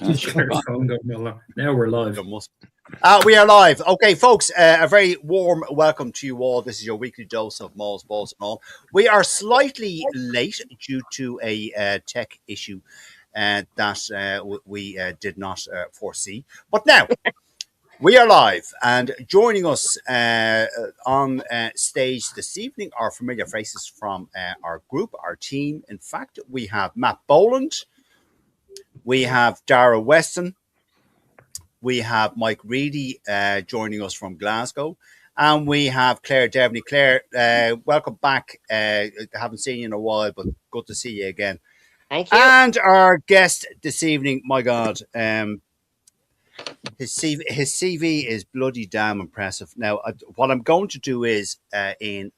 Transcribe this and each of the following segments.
Now we're live. We are live. Okay, folks, a very warm welcome to you all. This is your weekly dose of Mauls, Balls and all. We are slightly late due to a tech issue that we did not foresee. But now, we are live, and joining us on stage this evening are familiar faces from our group, our team. In fact, we have Matt Boland, we have Dara Weston, we have Mike Reedy joining us from Glasgow, and we have Claire Devaney. Claire, welcome back. Haven't seen you in a while, but good to see you again. Thank you. And our guest this evening, my God, his CV is bloody damn impressive. Now, what I'm going to do is, I'm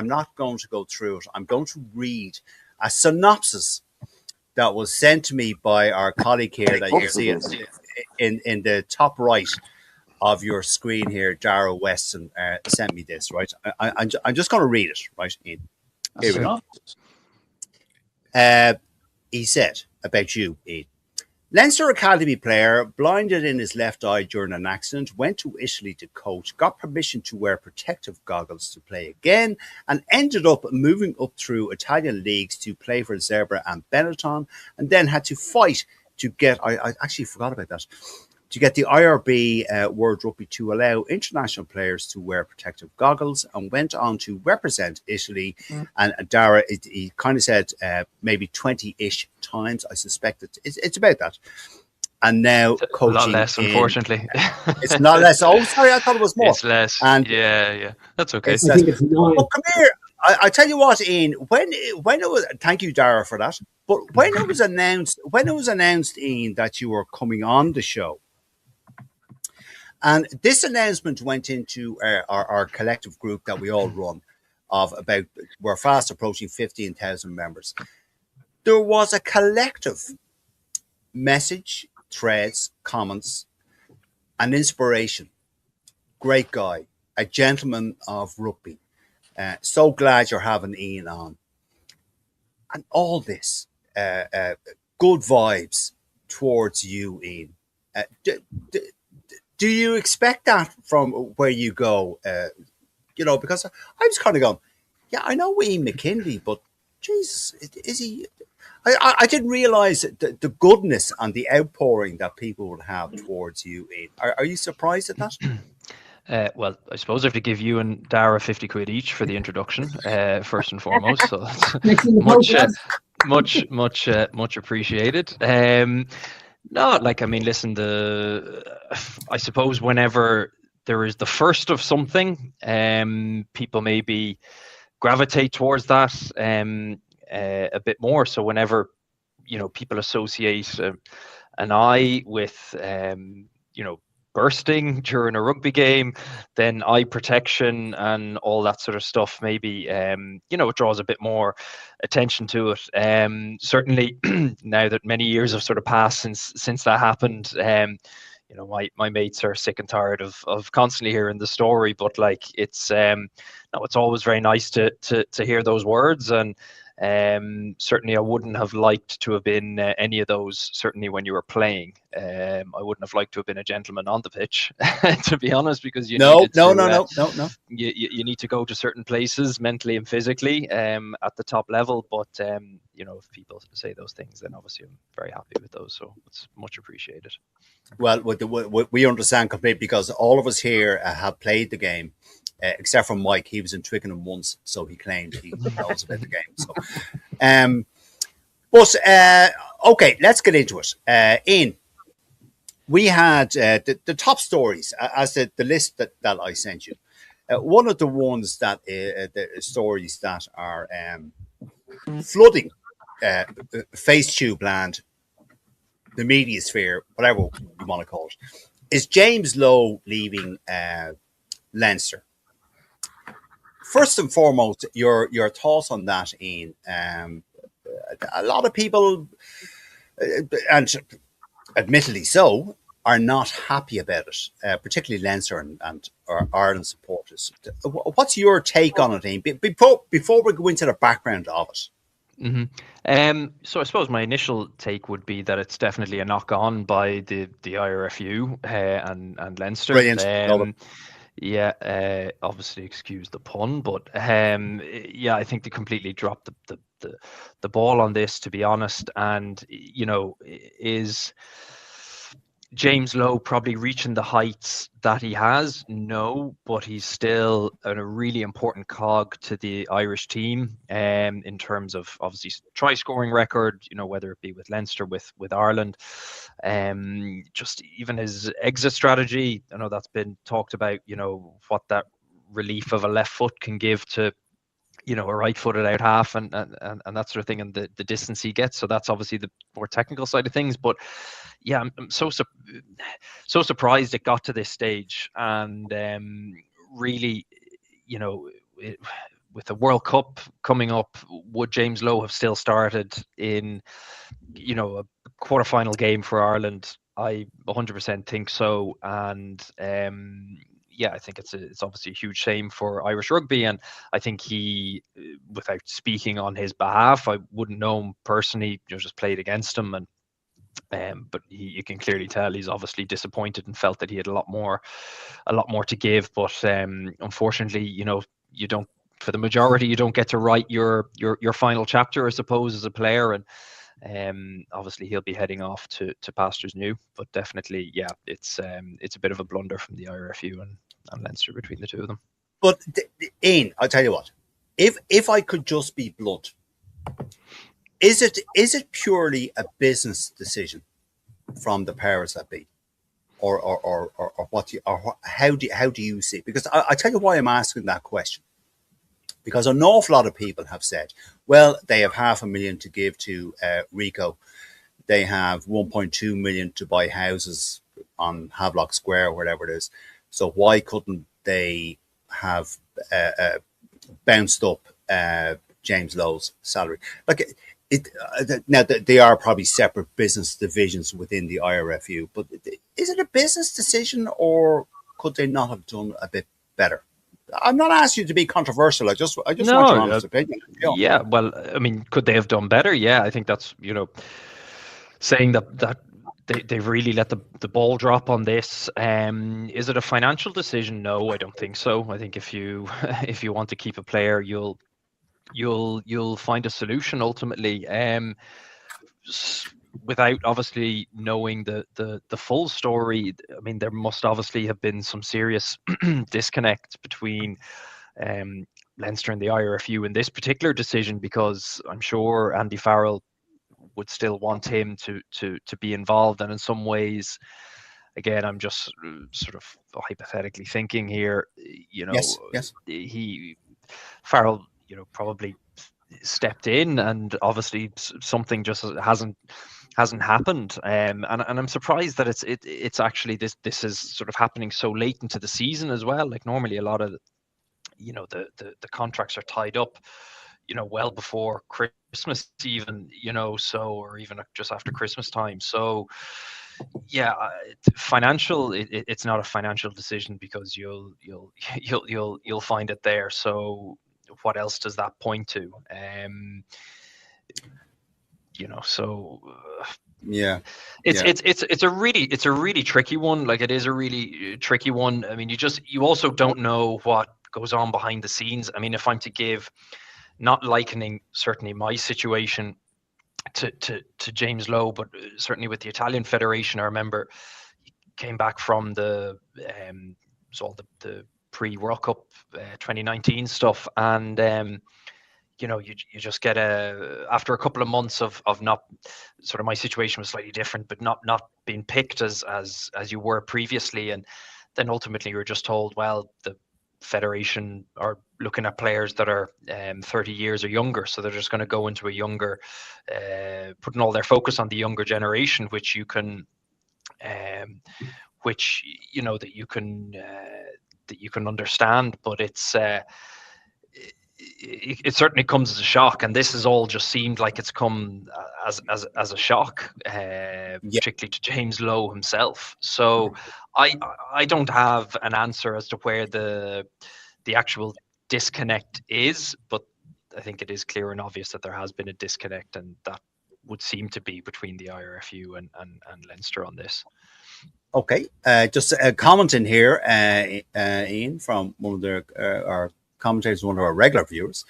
not going to go through it. I'm going to read a synopsis that was sent to me by our colleague here that you see in the top right of your screen here. Dara Weston sent me this, right? I'm just going to read it, right? Here we go. He said about you, Ian. Leinster Academy player, blinded in his left eye during an accident, went to Italy to coach, got permission to wear protective goggles to play again, and ended up moving up through Italian leagues to play for Zebra and Benetton, and then had to fight to get, I actually forgot about that, to get the IRB World Rugby to allow international players to wear protective goggles, and went on to represent Italy. And Dara, he kind of said maybe 20-ish times. I suspect it's about that. And now it's coaching. A lot less, unfortunately. It's not less. Oh, sorry, I thought it was more. It's less. And yeah. That's okay. I think it's 9. Well, come here. I tell you what, Ian, when it was, thank you, Dara, for that. But when it was announced, Ian, that you were coming on the show, and this announcement went into our collective group that we all run of about, we're fast approaching 15,000 members. There was a collective message, threads, comments, and inspiration. Great guy, a gentleman of rugby. So glad you're having Ian on. And all this, good vibes towards you, Ian. Do you expect that from where you go? Because I was kind of going, yeah, I know Ian McKinley, but Jesus, is he? I didn't realize the goodness and the outpouring that people would have towards you, Ian. Are you surprised at that? Well, I suppose I have to give you and Dara 50 quid each for the introduction, first and foremost. So that's much appreciated. No, listen, I suppose whenever there is the first of something, people maybe gravitate towards that a bit more. So whenever, people associate an eye with, bursting during a rugby game, then eye protection and all that sort of stuff, maybe, it draws a bit more attention to it. Certainly now that many years have sort of passed since that happened, my mates are sick and tired of constantly hearing the story, but it's always very nice to hear those words. And certainly I wouldn't have liked to have been any of those, certainly when you were playing. I wouldn't have liked to have been a gentleman on the pitch, to be honest, because you no. You need to go to certain places mentally and physically at the top level. But if people say those things, then obviously I'm very happy with those. So it's much appreciated. Well, we understand completely, because all of us here have played the game. Except for Mike, he was in Twickenham once, so he claimed he knows about the game. So, okay, let's get into it. Ian, we had the top stories as the list that I sent you. One of the ones that the stories that are flooding FaceTube land, the media sphere, whatever you want to call it, is James Lowe leaving Leinster. First and foremost, your thoughts on that, Ian. A lot of people, and admittedly so, are not happy about it, particularly Leinster and Ireland supporters. What's your take on it, Ian? Before we go into the background of it. So I suppose my initial take would be that it's definitely a knock on by the IRFU and Leinster. Brilliant. Love it. Yeah, obviously excuse the pun, but yeah, I think they completely dropped the ball on this, to be honest. And is James Lowe probably reaching the heights that he has? No, but he's still a really important cog to the Irish team in terms of obviously try scoring record, whether it be with Leinster, with Ireland. Just even his exit strategy, I know that's been talked about, what that relief of a left foot can give to a right-footed out half and that sort of thing, and the distance he gets. So that's obviously the more technical side of things. But yeah, I'm so surprised it got to this stage, and really, with the World Cup coming up, would James Lowe have still started in a quarterfinal game for Ireland? I 100% think so, and yeah, I think it's obviously a huge shame for Irish rugby, and I think he, without speaking on his behalf, I wouldn't know him personally, just played against him, and but you can clearly tell he's obviously disappointed and felt that he had a lot more to give. But unfortunately, you don't, for the majority, you don't get to write your final chapter, I suppose, as a player, and obviously he'll be heading off to pastures new. But definitely, yeah, it's a bit of a blunder from the IRFU and Leinster between the two of them. But Ian, I'll tell you what, if I could just be blunt, is it purely a business decision from the powers that be, or how do you see it? Because I tell you why I'm asking that question. Because an awful lot of people have said, well, they have $500,000 to give to Rico. They have 1.2 million to buy houses on Havelock Square, or whatever it is. So why couldn't they have bounced up James Lowe's salary? Like now, they are probably separate business divisions within the IRFU, but is it a business decision, or could they not have done a bit better? I'm not asking you to be controversial. I just want your honest opinion. Yeah, well, I mean, could they have done better? Yeah, I think that's, saying that they've really let the ball drop on this. Is it a financial decision? No, I don't think so. I think if you want to keep a player, you'll find a solution ultimately. Without obviously knowing the full story, I mean, there must obviously have been some serious disconnect between Leinster and the IRFU in this particular decision, because I'm sure Andy Farrell would still want him to be involved. And in some ways, again, I'm just sort of hypothetically thinking here, yes. Farrell, probably stepped in, and obviously something just hasn't happened, and I'm surprised that it's actually this is sort of happening so late into the season as well. Like normally a lot of the contracts are tied up well before Christmas even, so, or even just after Christmas time. So yeah, financial, it's not a financial decision, because you'll find it there. So what else does that point to? So yeah, it's a really tricky one. Like, it is a really tricky one. I mean, you also don't know what goes on behind the scenes. I mean, if I'm to give, not likening certainly my situation to James Lowe, but certainly with the Italian Federation, I remember he came back from the pre-World Cup 2019 stuff, and you just get after a couple of months of not, sort of, my situation was slightly different, but not being picked as you were previously, and then ultimately you're just told, well, the Federation are looking at players that are 30 years or younger, so they're just going to go into a younger, putting all their focus on the younger generation, which you can, that you can understand, but it certainly comes as a shock, and this has all just seemed like it's come as a shock, particularly to James Lowe himself. So I don't have an answer as to where the actual disconnect is, but I think it is clear and obvious that there has been a disconnect, and that would seem to be between the IRFU and Leinster on this. Okay, just a comment in here, Ian, from one of our commentators, one of our regular viewers,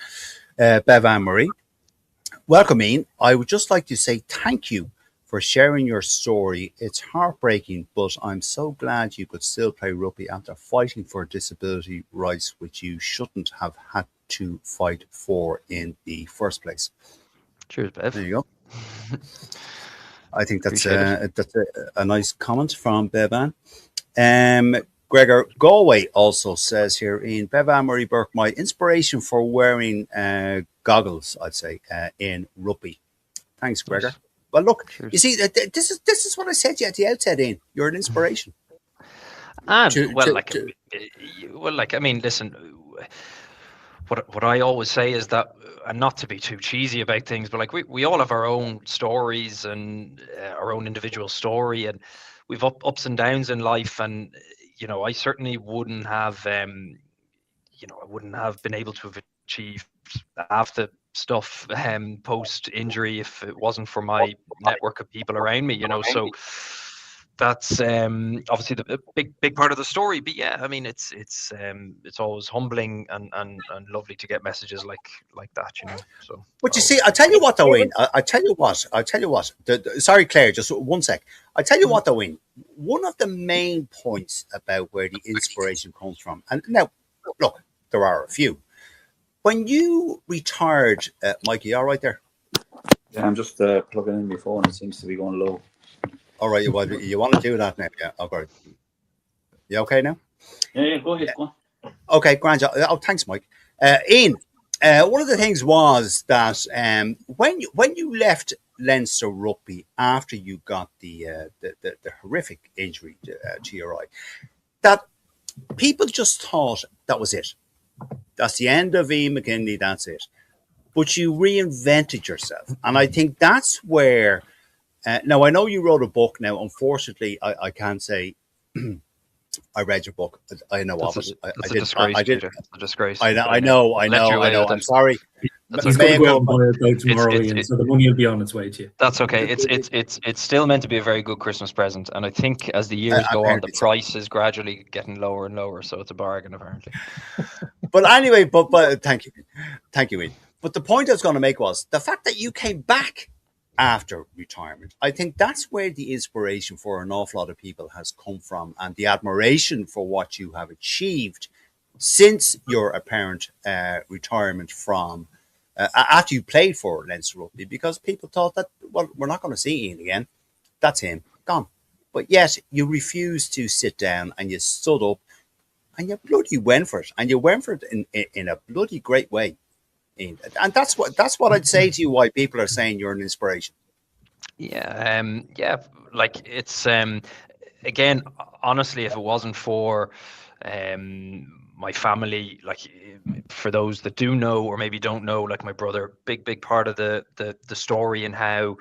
Bev Anne Marie. Welcome, Ian. I would just like to say thank you for sharing your story. It's heartbreaking, but I'm so glad you could still play rugby after fighting for disability rights, which you shouldn't have had to fight for in the first place. Cheers, Bev. There you go. I think that's a nice comment from Bevan. Gregor Galway also says here in Bevan Murray Burke, my inspiration for wearing goggles, I'd say, in rugby. Thanks, Gregor. Nice. Well, look, cheers. You see, this is what I said to you at the outset, Ian. You're an inspiration. I mean, listen. What I always say is that, and not to be too cheesy about things, but like we all have our own stories and our own individual story, and we've ups and downs in life. And I certainly wouldn't have, I wouldn't have been able to have achieved half the stuff post injury if it wasn't for my network of people around me. So that's obviously the big part of the story. But yeah, I mean, it's always humbling and lovely to get messages like that, So, but you see, I tell you what, though, Ian. I tell you what. Sorry, Claire, just one sec. I tell you what, though, Ian. One of the main points about where the inspiration comes from, and now, look, there are a few. When you retired, Mikey, all right there? Yeah, I'm just plugging in my phone. It seems to be going low. All right, you want to do that now? Yeah, okay. You okay now? Yeah, go ahead. Go on. Okay, grand. Oh, thanks, Mike. Ian, one of the things was that when you left Leinster Rugby after you got the horrific injury to your eye, that people just thought that was it. That's the end of Ian McKinley. That's it. But you reinvented yourself, and I think that's where. Now, I know you wrote a book. Now, unfortunately, I can't say I read your book. I know of it. It's a disgrace. It's a disgrace. I know. I'm sorry. He's going to go out and buy it tomorrow, Ian, so the money will be on its way to you. That's okay. It's still meant to be a very good Christmas present, and I think as the years go on, the price is gradually getting lower and lower. So it's a bargain, apparently. But anyway, but thank you, Ian. But the point I was going to make was the fact that you came back after retirement. I think that's where the inspiration for an awful lot of people has come from, and the admiration for what you have achieved since your apparent retirement from after you played for Leinster Rugby, because people thought that, well, we're not going to see Ian again. That's him, gone. But yet you refused to sit down and you stood up and you bloody went for it, and you went for it in a bloody great way. And that's what I'd say to you, why people are saying you're an inspiration. Yeah, like it's again, honestly, if it wasn't for my family, like for those that do know or maybe don't know, like my brother, big part of the story and how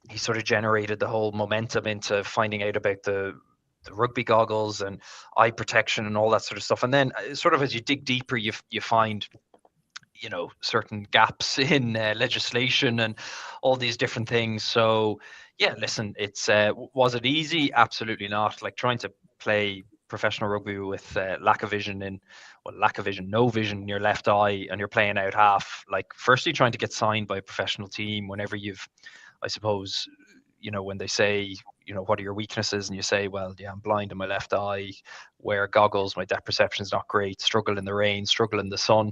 he sort of generated the whole momentum into finding out about the rugby goggles and eye protection and all that sort of stuff. And then sort of as you dig deeper, you find certain gaps in legislation and all these different things. So yeah, listen, it's was it easy? Absolutely not. Like trying to play professional rugby with no vision in your left eye, and you're playing out half. Like firstly, trying to get signed by a professional team whenever I suppose, when they say, what are your weaknesses? And you say, well, yeah, I'm blind in my left eye, wear goggles, my depth perception is not great, struggle in the rain, struggle in the sun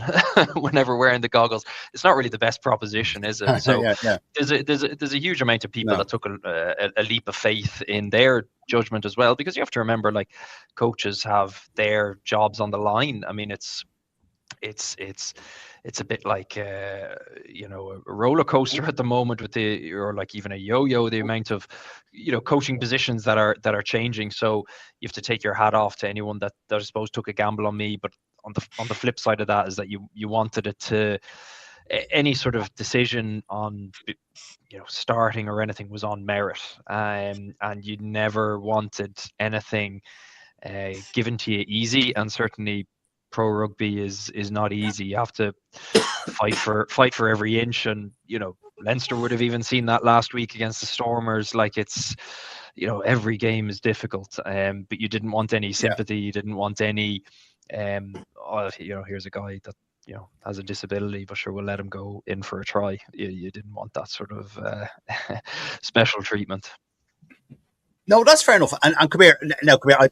whenever wearing the goggles. It's not really the best proposition, is it? So yeah. There's a huge amount of people that took a leap of faith in their judgment as well, because you have to remember, like, coaches have their jobs on the line. I mean, it's a bit like a roller coaster at the moment or like even a yo-yo, the amount of coaching positions that are changing. So you have to take your hat off to anyone that I suppose took a gamble on me. But on the flip side of that is that you wanted it to, any sort of decision on starting or anything was on merit, and you never wanted anything given to you easy, and certainly pro rugby is not easy. You have to fight for every inch, and Leinster would have even seen that last week against the Stormers. Like, it's every game is difficult, but you didn't want any sympathy. You didn't want any here's a guy that has a disability, but sure, we'll let him go in for a try. You didn't want that sort of special treatment. No, that's fair enough. And come here. No, come here.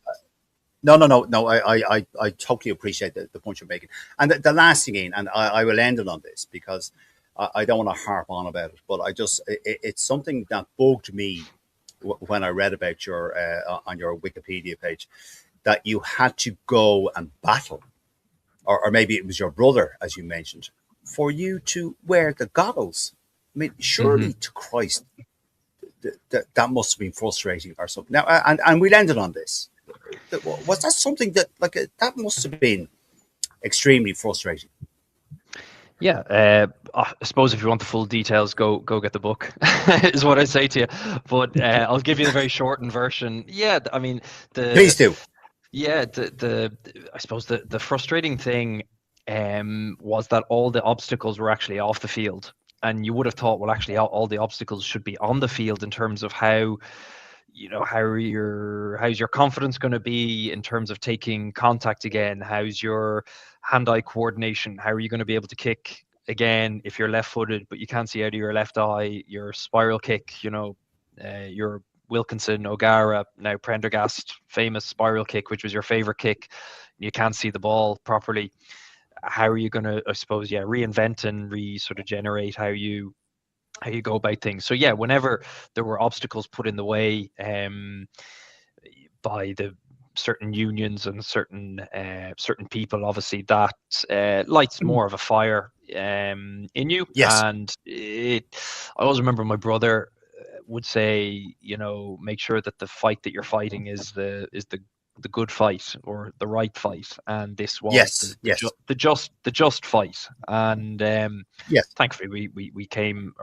No. I totally appreciate the point you're making. And the last thing, Ian, and I will end it on this because I don't want to harp on about it, but it's something that bugged me when I read about your on your Wikipedia page, that you had to go and battle, or maybe it was your brother, as you mentioned, for you to wear the goggles. I mean, surely to Christ, that must have been frustrating or something. Now, and we'll end it on this. Was that something that that must have been extremely frustrating? Yeah, I suppose if you want the full details, go get the book, is what I say to you. But I'll give you the very shortened version. Yeah, I mean, please do. Yeah, I suppose the frustrating thing was that all the obstacles were actually off the field, and you would have thought, well, actually, all the obstacles should be on the field in terms of how's your confidence going to be in terms of taking contact again? How's your hand-eye coordination? How are you going to be able to kick again if you're left-footed but you can't see out of your left eye? Your spiral kick, your Wilkinson, O'Gara, now Prendergast, famous spiral kick, which was your favorite kick. You can't see the ball properly. How are you going to, I suppose, reinvent and sort of generate how you go about things? So yeah, whenever there were obstacles put in the way by the certain unions and certain people, obviously that lights more of a fire in you. Yes. And I always remember my brother would say, make sure that the fight that you're fighting is the good fight or the right fight, and this was the just fight. And thankfully we came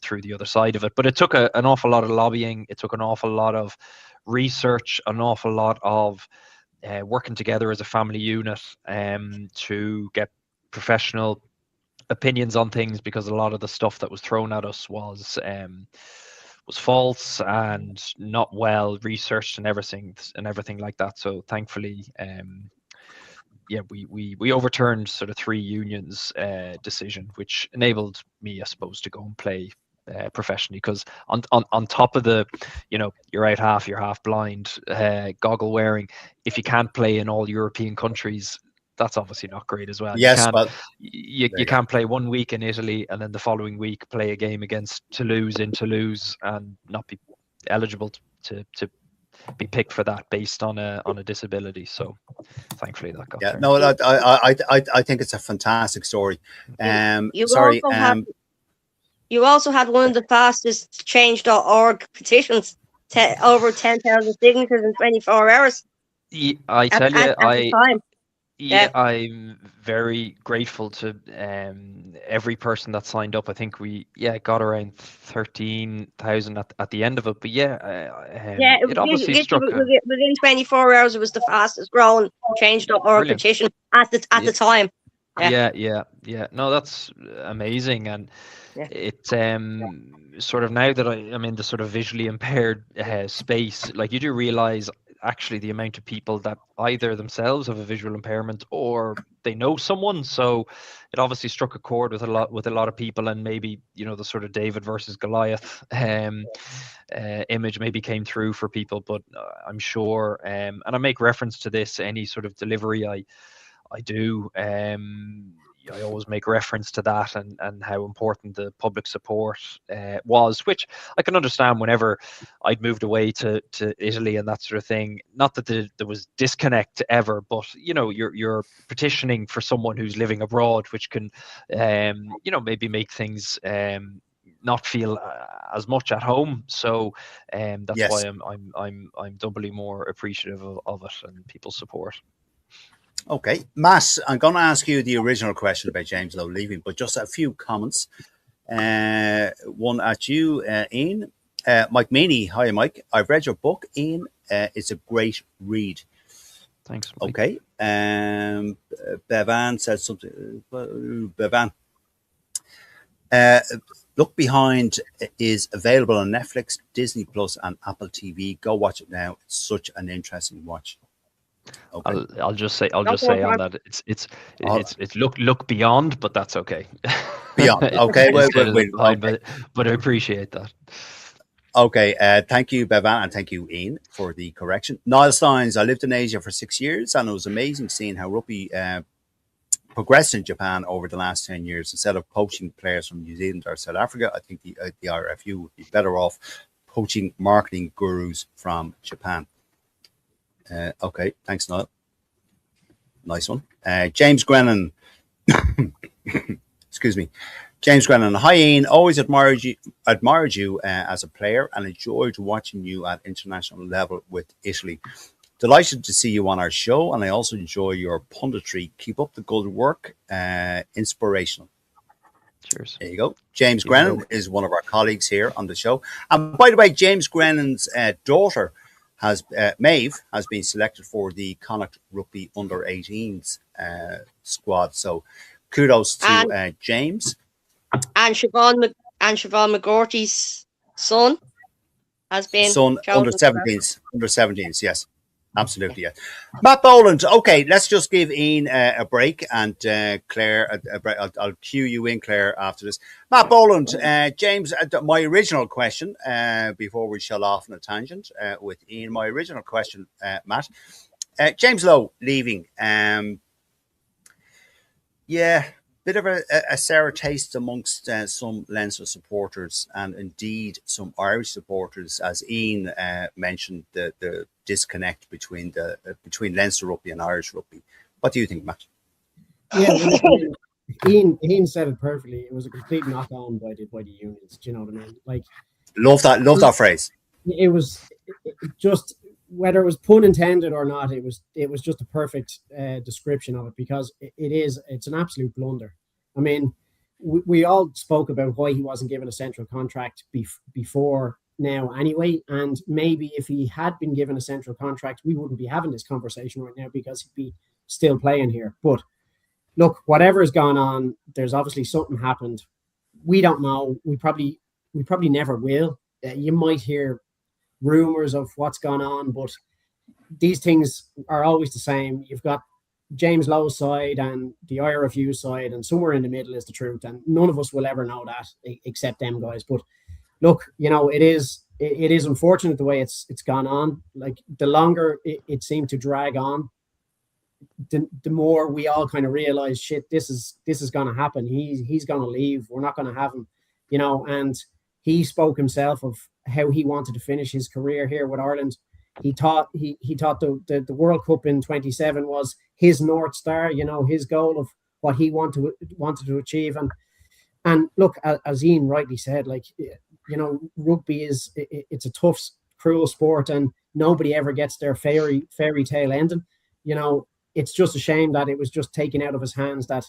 through the other side of it, but it took an awful lot of lobbying. It took an awful lot of research, an awful lot of working together as a family unit to get professional opinions on things, because a lot of the stuff that was thrown at us was false and not well researched and everything like that. So thankfully, we overturned sort of 3 unions' decision, which enabled me, I suppose, to go and play professionally. Because on top of the, you're out half, you're half blind, goggle wearing, if you can't play in all European countries, that's obviously not great as well. Yes, you can't play 1 week in Italy and then the following week play a game against Toulouse in Toulouse and not be eligible to be picked for that based on a disability. So thankfully that got turned. No, I think it's a fantastic story. You also had one of the fastest change.org petitions, over 10,000 signatures in 24 hours. I tell you, Yeah, I'm very grateful to every person that signed up. I think we got around 13,000 at the end of it. But it obviously struck within 24 hours. It was the fastest growing change.org petition at the time. Yeah. No, that's amazing, and it sort of, now that I'm in the sort of visually impaired space, like, you do realize actually the amount of people that either themselves have a visual impairment or they know someone. So it obviously struck a chord with a lot of people, and maybe the sort of David versus Goliath image maybe came through for people. But I'm sure, and I make reference to this any sort of delivery I do. I always make reference to that and how important the public support was, which I can understand whenever I'd moved away to Italy and that sort of thing. Not that there was disconnect ever, but you're petitioning for someone who's living abroad, which can maybe make things not feel as much at home. So that's why I'm doubly more appreciative of it and people's support. Okay, Matt, I'm going to ask you the original question about James Lowe leaving, but just a few comments. One at you, Ian. Mike Meany. Hi, Mike. I've read your book, Ian. It's a great read. Thanks. Mike. Okay. Bevan said something. Bevan. Look Behind is available on Netflix, Disney Plus, and Apple TV. Go watch it now. It's such an interesting watch. Okay. I'll just say on that it's look beyond, but that's okay. Beyond. Okay. But I appreciate that. Okay. Thank you, Bevan, and thank you, Ian, for the correction. Niall Steins. I lived in Asia for 6 years, and it was amazing seeing how rugby progressed in Japan over the last 10 years. Instead of poaching players from New Zealand or South Africa, I think the IRFU would be better off poaching marketing gurus from Japan. Okay, thanks, Niall. Nice one. James Grennan. Excuse me. James Grennan. Hi, Ian. Always admired you as a player and enjoyed watching you at international level with Italy. Delighted to see you on our show, and I also enjoy your punditry. Keep up the good work. Inspirational. Cheers. There you go. James Grennan is one of our colleagues here on the show. And by the way, James Grennan's daughter, Maeve, has been selected for the Connacht Rugby Under-18s squad. So kudos to James. And Siobhan McGorty's son has been under-17s. Under-17s, yes. Absolutely, yeah. Matt Boland. Okay, let's just give Ian a break, and Claire, I'll cue you in, Claire, after this. Matt Boland, James, my original question, before we shell off on a tangent with Ian, my original question, Matt. James Lowe leaving. Yeah, bit of a sour taste amongst some Leinster supporters and indeed some Irish supporters, as Ian mentioned, the disconnect between Leinster rugby and Irish rugby. What do you think, Matt? Yeah, Ian said it perfectly. It was a complete knock on by the unions. Do you know what I mean? Like, love that phrase. It was just, whether it was pun intended or not, it was just a perfect description of it, because it's an absolute blunder. I mean, we all spoke about why he wasn't given a central contract before now anyway, and maybe if he had been given a central contract, we wouldn't be having this conversation right now, because he'd be still playing here. But look, whatever's gone on, there's obviously something happened. We don't know. We probably never will. You might hear rumors of what's gone on, but these things are always the same. You've got James Lowe's side and the IRFU side, and somewhere in the middle is the truth, and none of us will ever know that except them guys. But look, it is unfortunate the way it's gone on. Like, the longer it seemed to drag on, the more we all kind of realize, shit, this is going to happen. He's going to leave. We're not going to have him, and he spoke himself of how he wanted to finish his career here with Ireland. He thought the World Cup in 27 was his North Star, his goal of what he wanted to achieve. And look, as Ian rightly said, like, rugby it's a tough, cruel sport, and nobody ever gets their fairy tale ending. It's just a shame that it was just taken out of his hands, that,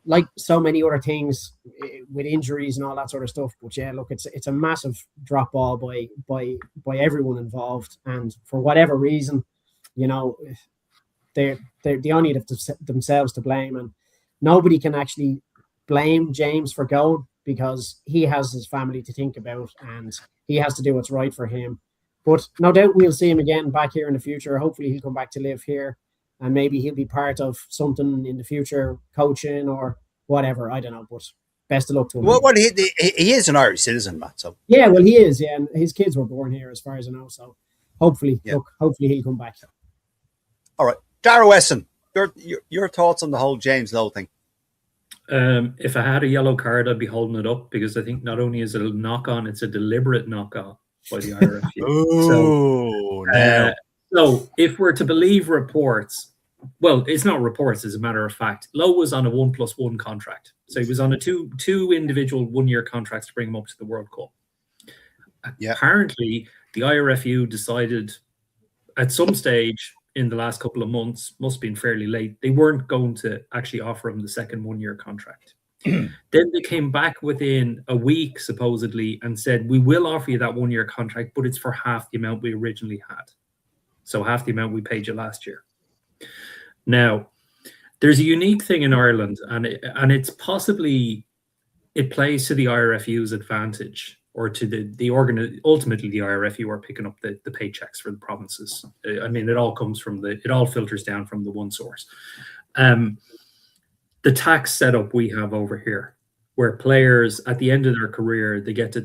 like so many other things with injuries and all that sort of stuff. But yeah, look, it's a massive drop ball by everyone involved, and for whatever reason, they only have themselves to blame, and nobody can actually blame James for going, because he has his family to think about and he has to do what's right for him. But no doubt we'll see him again back here in the future. Hopefully he'll come back to live here, and maybe he'll be part of something in the future, coaching or whatever. I don't know, but best of luck to him. Well, he is an Irish citizen, Matt. So yeah, well, he is. Yeah, and his kids were born here, as far as I know. So hopefully, hopefully he'll come back. All right, Dara Weston, your thoughts on the whole James Lowe thing? If I had a yellow card, I'd be holding it up, because I think not only is it a knock on, it's a deliberate knock on by the IRFU. So if we're to believe reports, well, it's not reports, as a matter of fact, Lowe was on a 1+1 contract. So he was on a two individual 1-year contracts to bring him up to the World Cup. Yeah. Apparently, the IRFU decided at some stage in the last couple of months, must have been fairly late, they weren't going to actually offer him the second 1-year contract. Then they came back within a week, supposedly, and said, we will offer you that 1-year contract, but it's for half the amount we originally had. So half the amount we paid you last year. Now, there's a unique thing in Ireland, and it's possibly it plays to the IRFU's advantage, or to the ultimately the IRFU are picking up the paychecks for the provinces. I mean, it all comes from it all filters down from the one source. The tax setup we have over here, where players at the end of their career, they get, I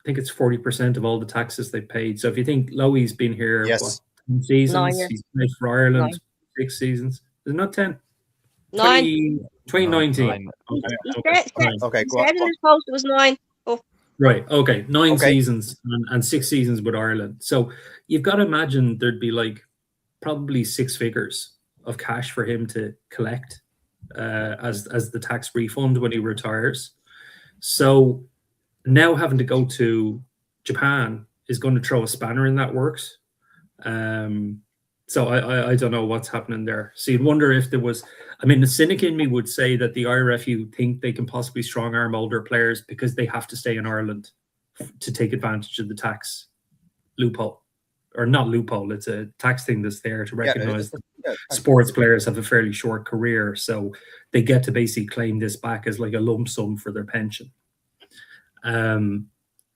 think it's 40% of all the taxes they paid. So if you think Lowy's been here, Yes. what, 10 seasons? 9 years. He's played for Ireland, 9. 6 seasons. Is it not 10? 9. 2019. Nine. Okay, He go on. said in his post it was 9. Right. Okay. 9 Okay. seasons and 6 seasons with Ireland. So you've got to imagine there'd be like probably 6 figures of cash for him to collect as the tax refund when he retires. So now having to go to Japan is going to throw a spanner in that works. So I don't know what's happening there. So you'd wonder if there was. I mean, the cynic in me would say that the IRFU think they can possibly strong arm older players because they have to stay in Ireland to take advantage of the tax loophole, or not loophole. It's a tax thing that's there to recognise that sports players have a fairly short career, so they get to basically claim this back as like a lump sum for their pension.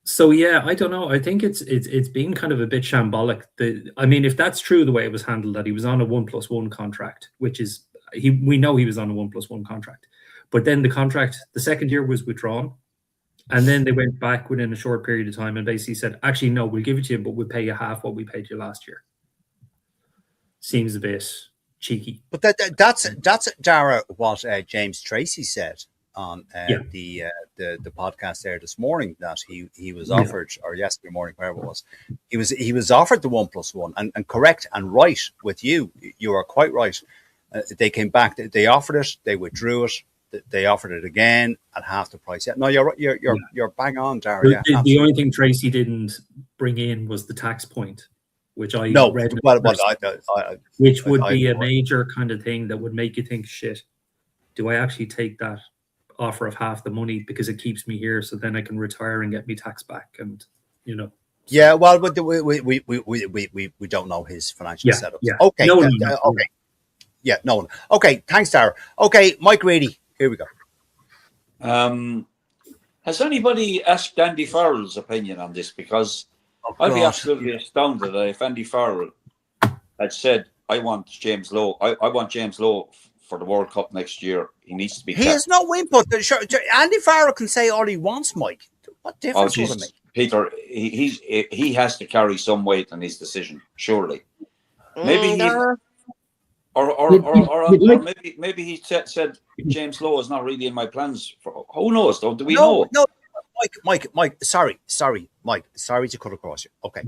So yeah, I don't know. I think it's been kind of a bit shambolic. I mean, if that's true, the way it was handled, that he was on a 1+1 contract, which is we know he was on a 1+1 contract, but then the second year was withdrawn, and then they went back within a short period of time and basically said, actually, no, we'll give it to you, but we'll pay you half what we paid you last year. Seems a bit cheeky. But that's Dara, what James Tracy said on the podcast there this morning, that he was offered, or yesterday morning, wherever it was, he was offered the 1+1, and correct and right with you. You are quite right. They came back, they offered it, they withdrew it, they offered it again at half the price. Yeah, no, you're bang on, Dara. Yeah, the only thing Tracy didn't bring in was the tax point, which I read. Which would be a major kind of thing that would make you think, shit, do I actually take that offer of half the money because it keeps me here, so then I can retire and get me tax back, and you know. Yeah, well, we don't know his financial setup. Yeah. Okay, No. okay. Yeah, no. Okay, thanks, Dara. Okay, Mike Reedy, here we go. Has anybody asked Andy Farrell's opinion on this? Because I'd be absolutely astounded that if Andy Farrell had said, I want James Lowe for the World Cup next year, he needs to be kept. He has no input. Sure, Andy Farrell can say all he wants, Mike. What difference would it make? Peter, he has to carry some weight on his decision, surely. Maybe maybe he said James Lowe is not really in my plans. Who knows though? Do we know? No, Mike. Sorry, Mike. Sorry to cut across you. Okay,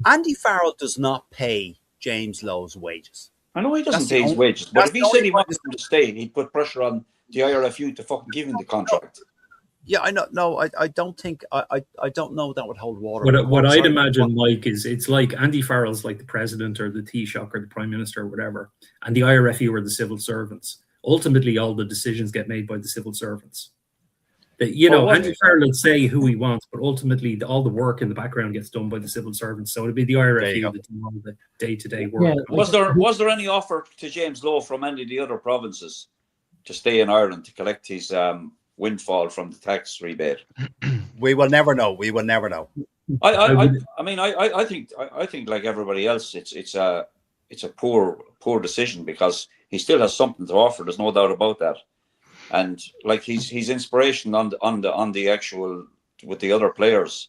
Andy Farrell does not pay James Lowe's wages. I know he doesn't pay his wages, but if he said he wanted him to stay, he'd put pressure on the IRFU to fucking give him the contract. Yeah, I know. No, I don't think I don't know that would hold water. What I'd imagine, Mike, is it's like Andy Farrell's like the president or the Taoiseach or the prime minister or whatever, and the IRFU are the civil servants. Ultimately, all the decisions get made by the civil servants. Andy Farrell would say who he wants, but ultimately all the work in the background gets done by the civil servants. So it'd be the IRFU that do all the day-to-day work. Yeah. Was there any offer to James Lowe from any of the other provinces to stay in Ireland to collect his windfall from the tax rebate? We will never know. I think like everybody else, it's a poor decision, because he still has something to offer. There's no doubt about that. And like his inspiration on the actual with the other players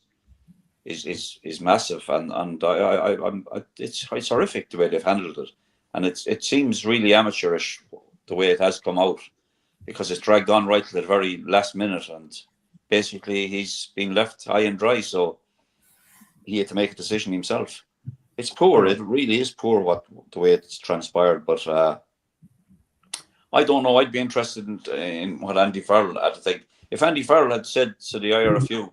is massive, and it's horrific the way they've handled it, and it seems really amateurish the way it has come out, because it's dragged on right to the very last minute, and basically he's been left high and dry, so he had to make a decision himself. It's poor. It really is poor the way it's transpired, but. I don't know. I'd be interested in what Andy Farrell had to think. If Andy Farrell had said to the IRFU,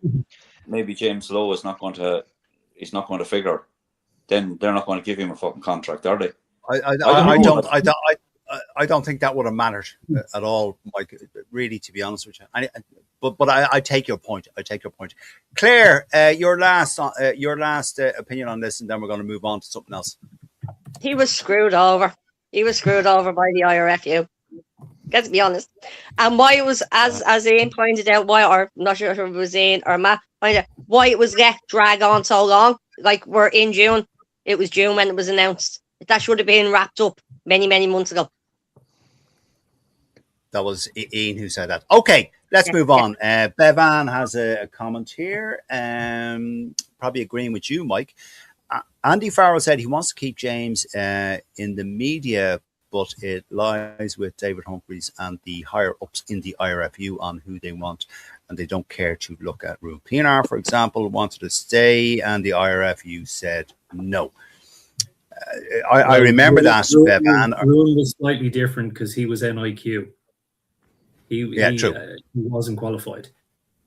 maybe James Lowe is not going to figure, then they're not going to give him a fucking contract, are they? I don't think that would have mattered at all, Mike. Really, to be honest with you. But I take your point. Claire, your last opinion on this, and then we're going to move on to something else. He was screwed over. He was screwed over by the IRFU. Let's be honest. And why it was, as Ian pointed out, or I'm not sure if it was Ian or Matt pointed out, why it was let drag on so long. Like, we're in June. It was June when it was announced. That should have been wrapped up many, many months ago. That was Ian who said that. Okay, let's move on. Bevan has a comment here. Probably agreeing with you, Mike. Andy Farrell said he wants to keep James in the media, but it lies with David Humphreys and the higher ups in the IRFU on who they want, and they don't care to look at Ruth Pienaar, for example, wanted to stay, and the IRFU said no. I remember that, Bevan. Ruth was slightly different because he was NIQ. True. He wasn't qualified.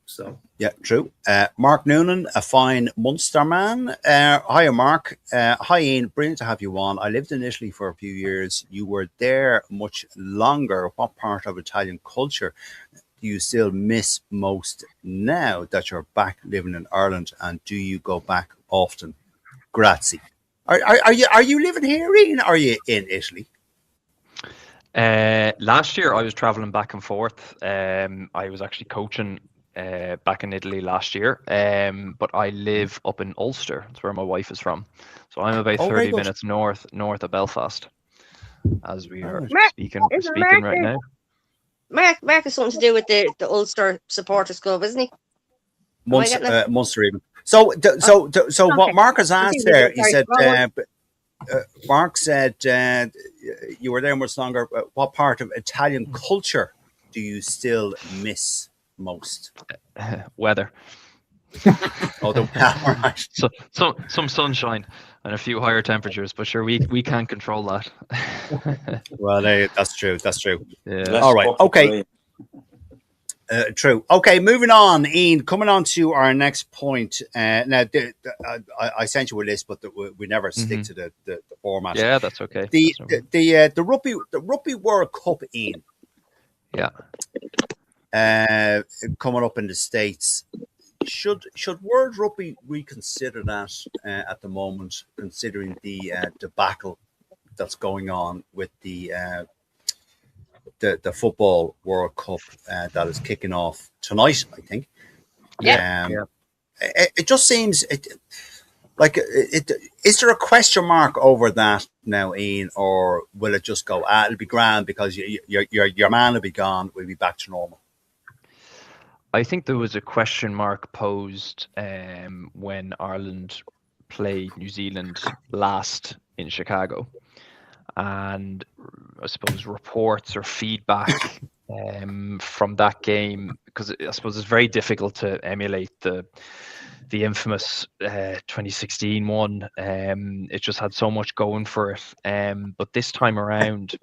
So yeah, true. Mark Noonan, a fine Munster man. Hiya, Mark. Hi, Ian. Brilliant to have you on. I lived in Italy for a few years. You were there much longer. What part of Italian culture do you still miss most now that you're back living in Ireland? And do you go back often? Grazie. Are you living here, Ian? Or are you in Italy? Last year I was traveling back and forth. I was actually coaching back in Italy last year, but I live up in Ulster. That's where my wife is from. So I'm about 30 minutes north of Belfast, as we are speaking right now. Mark has something to do with the Ulster Supporters Club, isn't he? Munster even. So what Mark has asked there, he said. Mark said you were there much longer. What part of Italian culture do you still miss most? Weather. Right. So some sunshine and a few higher temperatures, but sure, we can't control that. Well, that's true. That's true. Yeah. All right. Okay. True. Okay, moving on, Ian. Coming on to our next point. Now, I sent you a list, but we never stick to the format. Yeah, that's okay. The Rugby World Cup, Ian. Yeah. Coming up in the States. Should World Rugby reconsider that at the moment, considering the debacle that's going on with the Football World Cup that is kicking off tonight, I think. It just seems is there a question mark over that now, Ian, or will it just go? It'll be grand because your man will be gone. We'll be back to normal. I think there was a question mark posed when Ireland played New Zealand last in Chicago. And I suppose reports or feedback from that game, because I suppose it's very difficult to emulate the infamous 2016 one. It just had so much going for it. But this time around,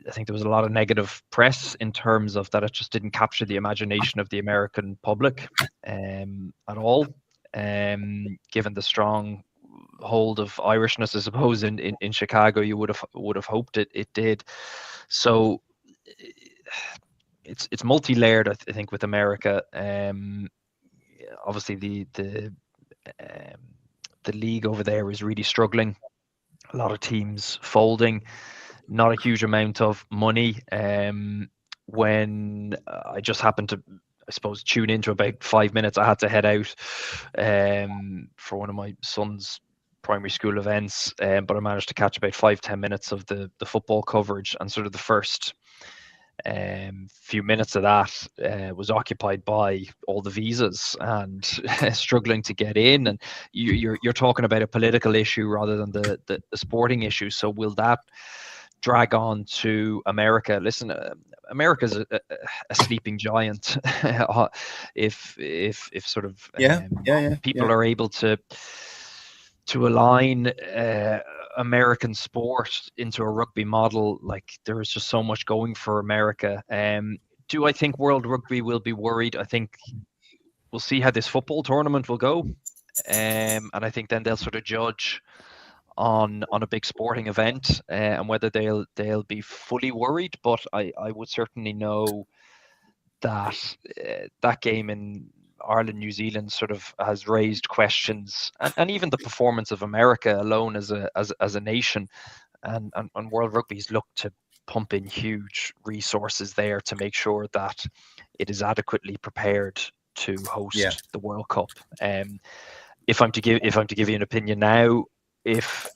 I think there was a lot of negative press in terms of that it just didn't capture the imagination of the American public at all, given the strong hold of Irishness, I suppose, in Chicago. You would have hoped it did. So it's multi-layered, I think, with America. Obviously the league over there is really struggling. A lot of teams folding, not a huge amount of money. When I just happened to, I suppose, tune into about 5 minutes, I had to head out for one of my son's primary school events, but I managed to catch about 5-10 minutes of the football coverage, and sort of the first few minutes of that was occupied by all the visas and struggling to get in. And you're talking about a political issue rather than the sporting issue. So will that drag on to America? Listen, America's a sleeping giant. if sort of people are able to align American sport into a rugby model, like there is just so much going for America. Do I think World Rugby will be worried? I think we'll see how this football tournament will go, and I think then they'll sort of judge on a big sporting event and whether they'll be fully worried. But I would certainly know that that game in Ireland, New Zealand sort of has raised questions, and even the performance of America alone as a nation and World Rugby's looked to pump in huge resources there to make sure that it is adequately prepared to host the World Cup. If I'm to give you an opinion now, if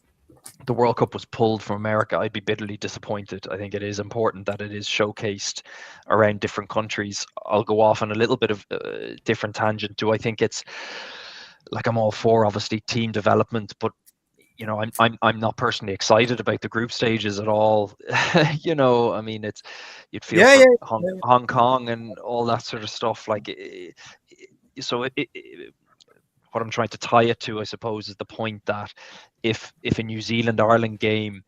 the World Cup was pulled from America, I'd be bitterly disappointed. I think it is important that it is showcased around different countries. I'll go off on a little bit of a different tangent. Do I think it's like, I'm all for obviously team development, but I'm not personally excited about the group stages at all. I mean, it's, you'd feel for Hong Kong and all that sort of stuff. Like, what I'm trying to tie it to, I suppose, is the point that if a New Zealand-Ireland game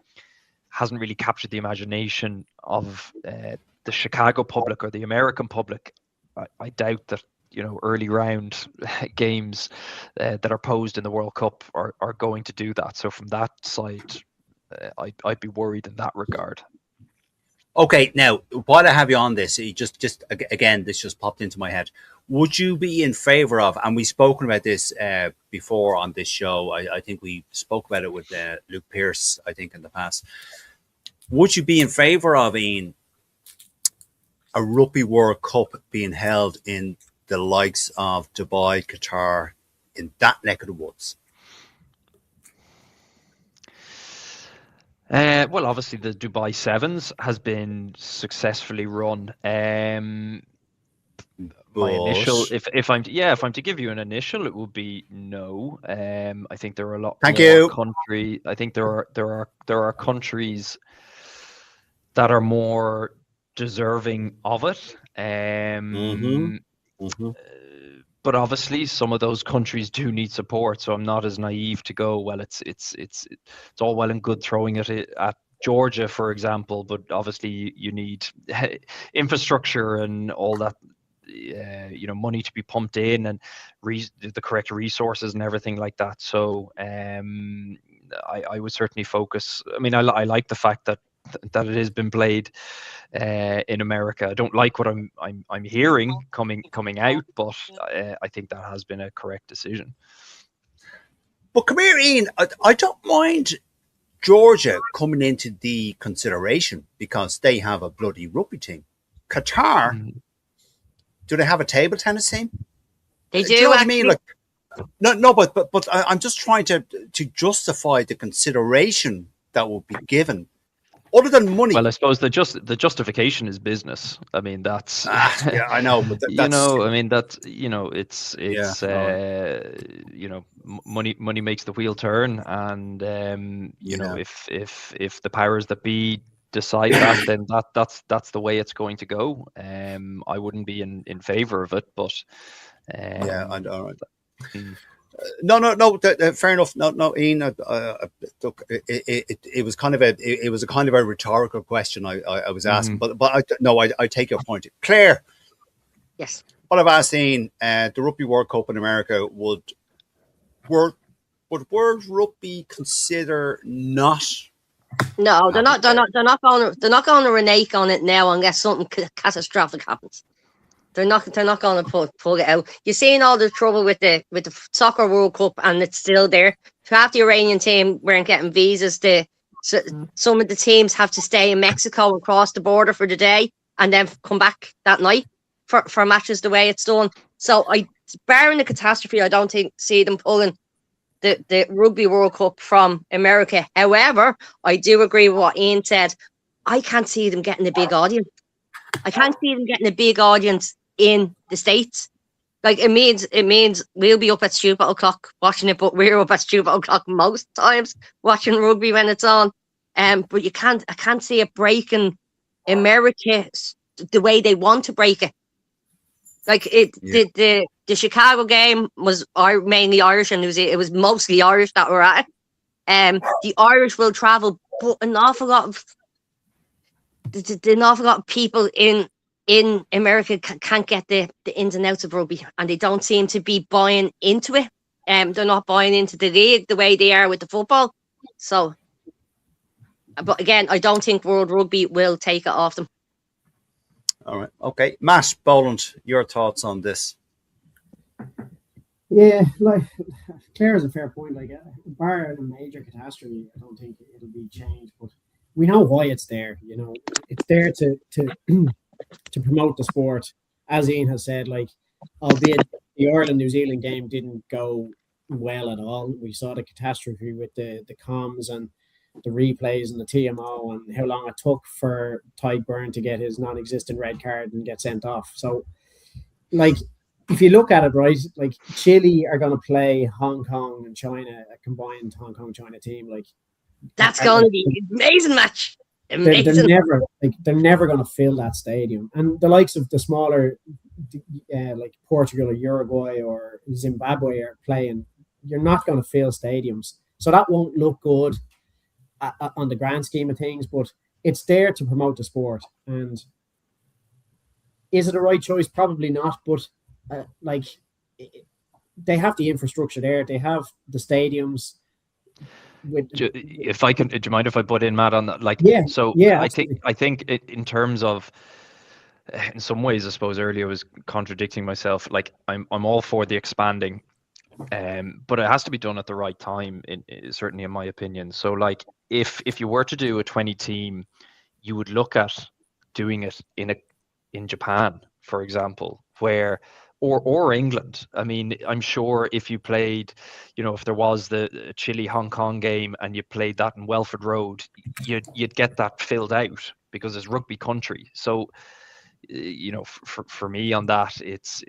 hasn't really captured the imagination of the Chicago public or the American public, I doubt that early round games that are posed in the World Cup are going to do that. So from that side, I'd be worried in that regard. Okay, now while I have you on this, just again, this just popped into my head. Would you be in favor of, and we've spoken about this before on this show, I think we spoke about it with Luke Pearce, I think, in the past. Would you be in favor of, Ian, a Rugby World Cup being held in the likes of Dubai, Qatar, in that neck of the woods? Well, obviously the Dubai Sevens has been successfully run. My initial, if I'm to give you an initial, it would be no. I think there are a lot more country. I think there are countries that are more deserving of it. But obviously, some of those countries do need support. So I'm not as naive to go, well, it's all well and good throwing it at Georgia, for example, but obviously you need infrastructure and all that, money to be pumped in, and the correct resources and everything like that. So I would certainly focus. I mean, I like the fact that it has been played in America. I don't like what I'm hearing coming out, but I think that has been a correct decision. But come here, Ian. I don't mind Georgia coming into the consideration because they have a bloody rugby team. Qatar, do they have a table tennis team? They do. Do you know what I mean? Like, no, but I'm just trying to justify the consideration that will be given. Other than money. Well, I suppose the justification is business. I mean, that's yeah, I know, but that's, I mean, that's it's money makes the wheel turn, and if the powers that be decide that, then that's the way it's going to go. I wouldn't be in favor of it, but I know. No. Fair enough. No, Ian. Look, it was kind of a rhetorical question I was asking, but I take your point, Claire. Yes. What I've asked Ian, the Rugby World Cup in America would World Rugby consider not? No, they're not going to renege on it now unless something catastrophic happens. They're not going to pull it out. You're seeing all the trouble with the Soccer World Cup, and it's still there. Half the Iranian team weren't getting visas. Some of the teams have to stay in Mexico and cross the border for the day, and then come back that night for matches the way it's done. So, barring the catastrophe, I don't see them pulling the Rugby World Cup from America. However, I do agree with what Ian said. I can't see them getting a big audience. I can't see them getting a big audience in the States. Like, it means we'll be up at stupid o'clock watching it, but we're up at stupid o'clock most times watching rugby when it's on. But I can't see it breaking America the way they want to break it. Like the Chicago game was mainly Irish, and it was mostly Irish that were at it. The Irish will travel, but an awful lot of people in America can't get the ins and outs of rugby, and they don't seem to be buying into it. They're not buying into the league the way they are with the football. So, but again, I don't think World Rugby will take it off them. All right. Okay. Matt Boland, your thoughts on this? Yeah, like Claire has a fair point. Like, bar a major catastrophe, I don't think it'll be changed. But we know why it's there. You know, it's there to to promote the sport, as Ian has said. Like, albeit the Ireland New Zealand game didn't go well at all. We saw the catastrophe with the comms and the replays and the TMO and how long it took for Ty Byrne to get his non-existent red card and get sent off. So, like, if you look at it, right, like Chile are going to play Hong Kong and China, a combined Hong Kong China team. Like, That's going to be an amazing match. They're never going to fill that stadium. And the likes of the smaller, like Portugal or Uruguay or Zimbabwe are playing. You're not going to fill stadiums, so that won't look good on the grand scheme of things. But it's there to promote the sport. And is it a right choice? Probably not. But like, they have the infrastructure there. They have the stadiums. If I can, do you mind if I butt in, Matt, on that? Like, yeah, so yeah, I think in terms of, in some ways, I suppose earlier I was contradicting myself. Like, I'm all for the expanding, but it has to be done at the right time. Certainly, in my opinion. So, like, if you were to do a 20 team, you would look at doing it in Japan, for example, where. Or England. I mean, I'm sure if you played, if there was the Chile Hong Kong game and you played that in Welford Road, you'd get that filled out because it's rugby country. So, for me on that, it's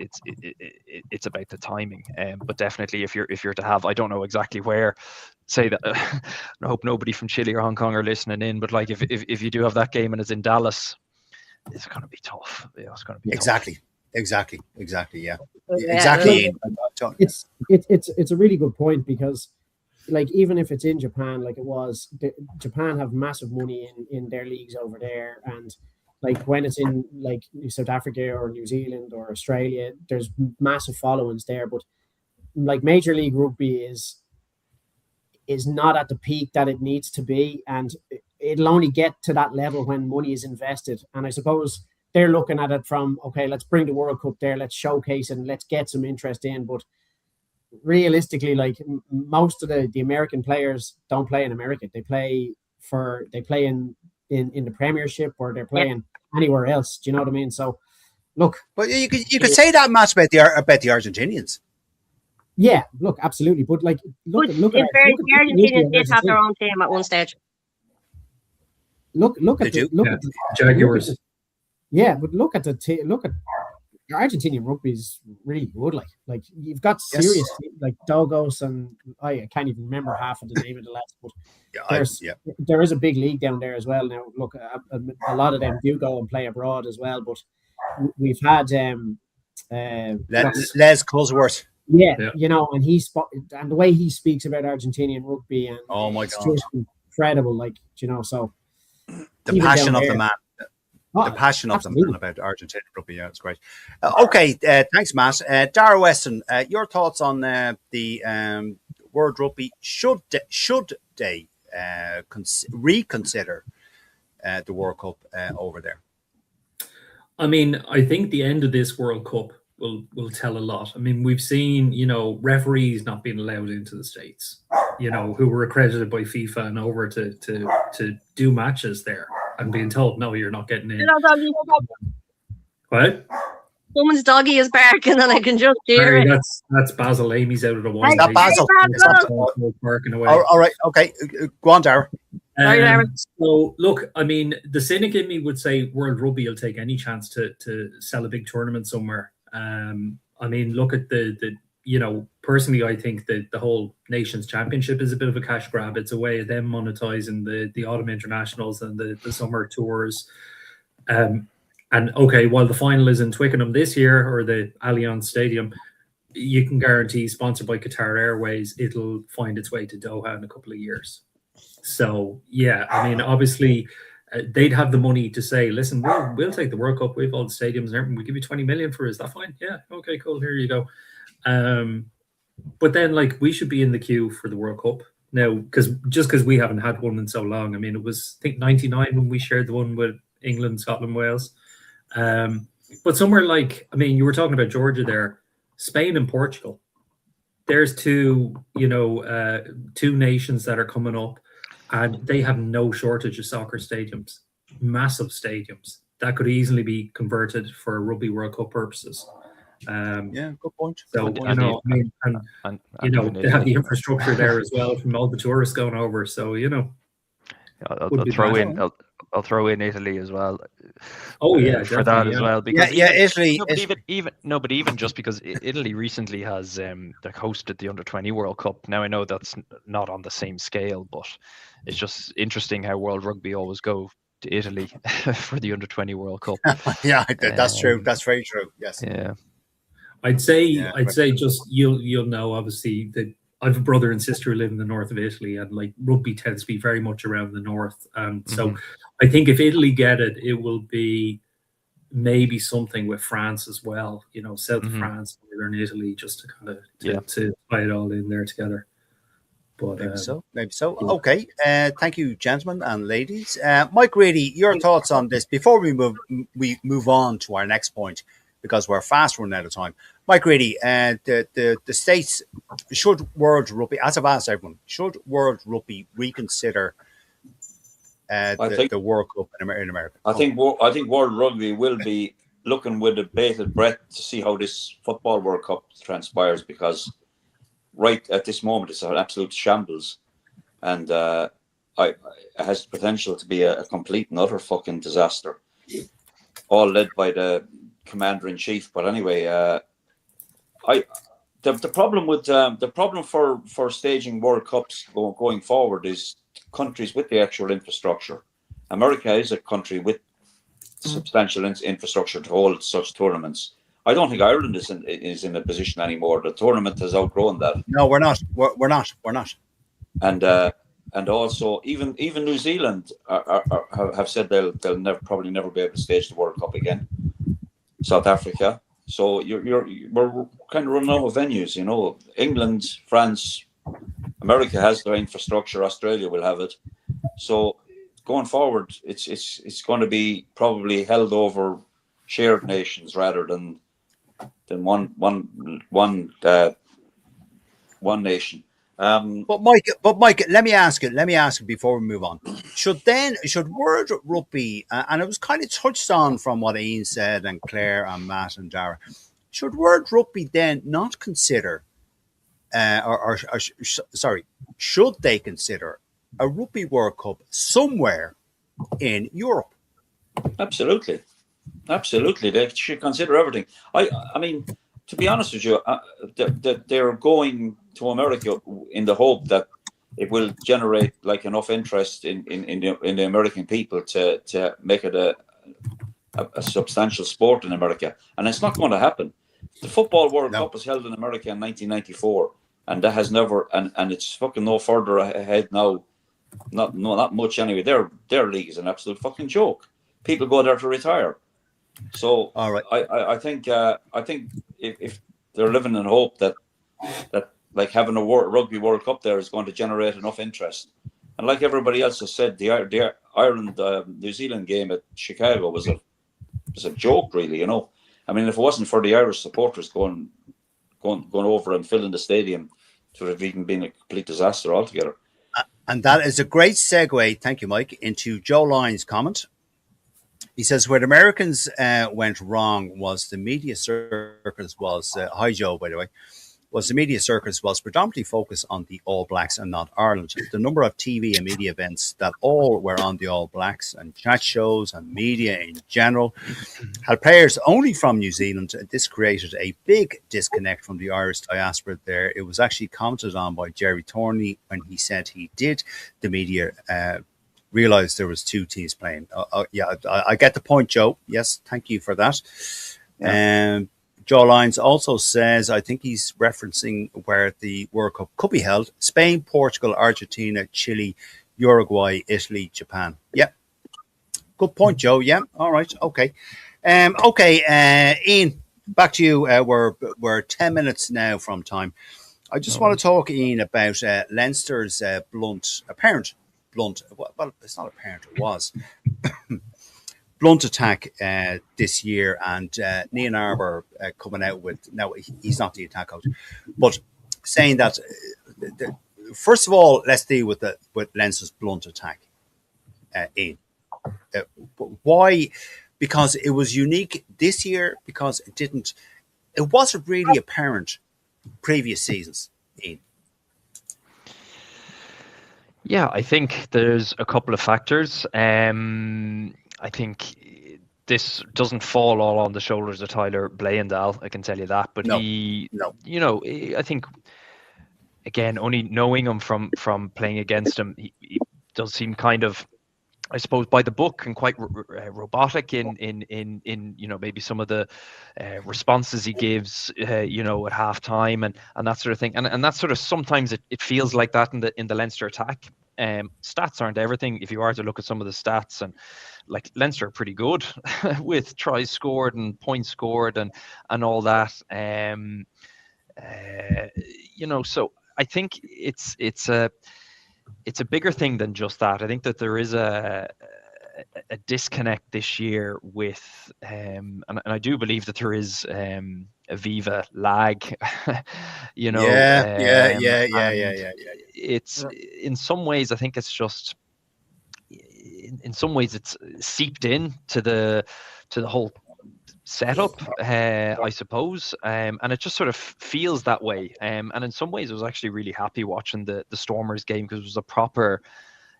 about the timing. But definitely, if you're to have, I don't know exactly where. Say that. I hope nobody from Chile or Hong Kong are listening in. But like, if you do have that game and it's in Dallas, it's going to be tough. It's going to be exactly. tough. Exactly. Yeah. Yeah, Exactly. It's a really good point because, like, even if it's in Japan, like it was, Japan have massive money in their leagues over there, and like when it's in like South Africa or New Zealand or Australia, there's massive followings there. But like Major League Rugby is not at the peak that it needs to be, and it'll only get to that level when money is invested. And I suppose they're looking at it from, okay, let's bring the World Cup there, let's showcase it, and let's get some interest in. But realistically, like most of the American players don't play in America. They play in the Premiership, or they're playing anywhere else. Do you know what I mean? So, look, but you could say that much about the Argentinians. Yeah, look, absolutely. But like, look at the Argentinians did have their own team at one stage. Look at the Jaguars. Yeah, but look at the Argentinian rugby is really good. Like you've got serious like Dogos, and I can't even remember half of the name of the last. But there is a big league down there as well. Now, look, a lot of them do go and play abroad as well. But we've had Les Closworth. Yeah, and and the way he speaks about Argentinian rugby, and oh my God, just incredible. Like, so the passion of the man. The passion of them about Argentinian rugby, it's great. Okay, thanks, Matt. Dara Weston, your thoughts on the World Rugby? Should they reconsider the World Cup over there? I mean, I think the end of this World Cup will tell a lot. I mean, we've seen, referees not being allowed into the States, who were accredited by FIFA and over to do matches there. I'm being told, no, you're not getting in. What? Someone's doggy is barking, and I can just hear it. That's Basil. Amy's out of the wine. Is that Basil? Barking away. All right, okay. Go on, Dara. So, look, I mean, the cynic in me would say World Rugby will take any chance to sell a big tournament somewhere. I mean, look at the personally, I think that the whole Nations Championship is a bit of a cash grab. It's a way of them monetizing the autumn internationals and the summer tours. And okay, while the final is in Twickenham this year, or the Allianz Stadium, you can guarantee, sponsored by Qatar Airways, it'll find its way to Doha in a couple of years. So yeah, I mean, obviously they'd have the money to say, listen, we'll take the World Cup. We have all the stadiums and everything. We'll give you 20 million for it. Is that fine? Yeah. Okay, cool. Here you go. But then, like, we should be in the queue for the World Cup now, because we haven't had one in so long. I mean, it was, I think, 99 when we shared the one with England, Scotland, Wales. But somewhere like, I mean, you were talking about Georgia there, Spain and Portugal. there's two nations that are coming up, and they have no shortage of soccer stadiums, massive stadiums that could easily be converted for Rugby World Cup purposes. Yeah, good point. So Good you know, I mean, and you know, even they have Italy. the infrastructure there as well from all the tourists going over. So you know, I'll would be throw bad. in. I'll throw in Italy as well. Oh yeah, for that definitely, as yeah. well, because Yeah, even, Italy. no, but even just because Italy recently has like hosted the Under-20 World Cup. Now I know that's not on the same scale, but it's just interesting how World Rugby always go to Italy for the Under-20 World Cup. Yeah, that's true. That's very true. Yes. Yeah. I'd say Yeah, just you'll know obviously that I have a brother and sister who live in the north of Italy, and like rugby tends to be very much around the north, and so I think if Italy get it, it will be maybe something with France as well. You know, south of France, northern Italy, just to kind of to tie it all in there together. But maybe so. Okay. Thank you, gentlemen and ladies. Mike Reedy, your thoughts on this before we move on to our next point, because we're fast running out of time. Mike Reedy, the States, should World Rugby, as I've asked everyone, should World Rugby reconsider the World Cup in America? I think World Rugby will be looking with a bated breath to see how this Football World Cup transpires, because right at this moment it's an absolute shambles, and it has the potential to be a complete and utter fucking disaster, all led by the commander-in-chief. But anyway, the problem for staging World Cups going forward is countries with the actual infrastructure. America is a country with substantial infrastructure to hold such tournaments. I don't think Ireland is in a position anymore. The tournament has outgrown that. No, we're not. We're not. And also even New Zealand have said they'll probably never be able to stage the World Cup again. South Africa. So we're kind of running out of venues. You know, England, France, America has their infrastructure. Australia will have it. So going forward, it's going to be probably held over shared nations rather than one nation. But Mike, let me ask you before we move on. Should World Rugby, and it was kind of touched on from what Ian said, and Claire and Matt and Dara, should World Rugby then not consider, should they consider a Rugby World Cup somewhere in Europe? Absolutely, they should consider everything. I mean, to be honest with you, they're going to America in the hope that it will generate like enough interest in the American people to make it a substantial sport in America, and it's not going to happen. The Football World Cup was held in America in 1994, and that has never, and it's fucking no further ahead now. Not much anyway. Their league is an absolute fucking joke. People go there to retire. So all right. I think if they're living in hope that like having a Rugby World Cup there is going to generate enough interest, and like everybody else has said, the Ireland New Zealand game at Chicago was a joke, really. You know, I mean, if it wasn't for the Irish supporters going over and filling the stadium, it would have even been a complete disaster altogether. And that is a great segue, thank you, Mike, into Joe Lyons' comment. He says, where the Americans went wrong was the media circus was, hi Joe, by the way, was the media circus was predominantly focused on the All Blacks and not Ireland. The number of TV and media events that all were on the All Blacks and chat shows and media in general had players only from New Zealand. This created a big disconnect from the Irish diaspora there. It was actually commented on by Jerry Thornley when he said he did. The media realized there was two teams playing. Yeah, I get the point, Joe. Yes, thank you for that. Yeah. Joe Lyons also says, I think he's referencing where the World Cup could be held: Spain, Portugal, Argentina, Chile, Uruguay, Italy, Japan. Yeah, good point, Joe. Yeah, all right, okay. Ian, back to you. We're 10 minutes now from time. I just want to talk, Ian, about Leinster's apparent blunt. Well, it's not apparent; it was blunt attack this year, and Nian Arbor coming out with, now he's not the attack coach, but saying that. First of all, let's deal with Leinster's blunt attack. Ian, why? Because it was unique this year. Because it wasn't really apparent previous seasons. Ian. Yeah, I think there's a couple of factors. I think this doesn't fall all on the shoulders of Tyler Blayendal, I can tell you that. But No. I think, again, only knowing him from playing against him, he does seem kind of, I suppose, by the book and quite robotic in maybe some of the responses he gives, at half time and that sort of thing. And that sort of, sometimes it feels like that in the Leinster attack. Stats aren't everything. If you are to look at some of the stats, and like Leinster are pretty good with tries scored and points scored and all that. So I think it's a bigger thing than just that. I think that there is a disconnect this year with, and I do believe that there is a Viva lag. Yeah. It's in some ways, I think it's just, in some ways, it's seeped in to the whole setup, I suppose, and it just sort of feels that way. And in some ways, I was actually really happy watching the Stormers game, because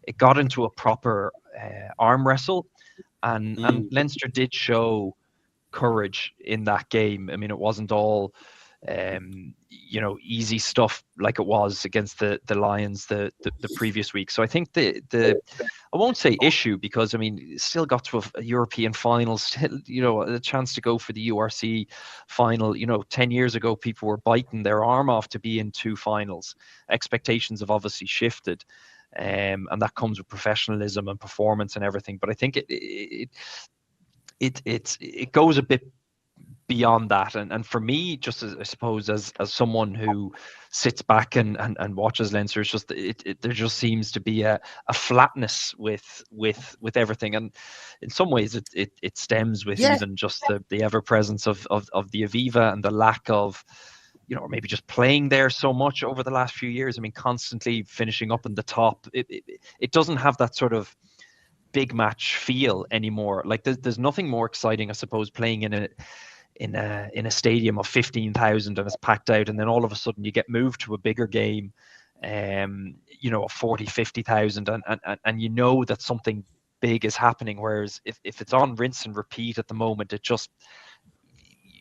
it got into a proper arm wrestle, and Leinster did show courage in that game. I mean, it wasn't all easy stuff like it was against the Lions the previous week. So I think the I won't say issue, because I mean, still got to a European final, still a chance to go for the URC final. 10 years ago, people were biting their arm off to be in two finals. Expectations have obviously shifted, and that comes with professionalism and performance and everything. But I think it goes a bit beyond that, and for me, just as, I suppose, as someone who sits back and watches Leinster, it's just there just seems to be a flatness with everything, and in some ways it stems with even just the ever presence of the Aviva, and the lack of, or maybe just playing there so much over the last few years. I mean, constantly finishing up in the top. It doesn't have that sort of big match feel anymore. Like there's nothing more exciting, I suppose, playing in a stadium of 15,000 and it's packed out, and then all of a sudden you get moved to a bigger game, of 40, 50,000, and that something big is happening. Whereas if it's on rinse and repeat at the moment,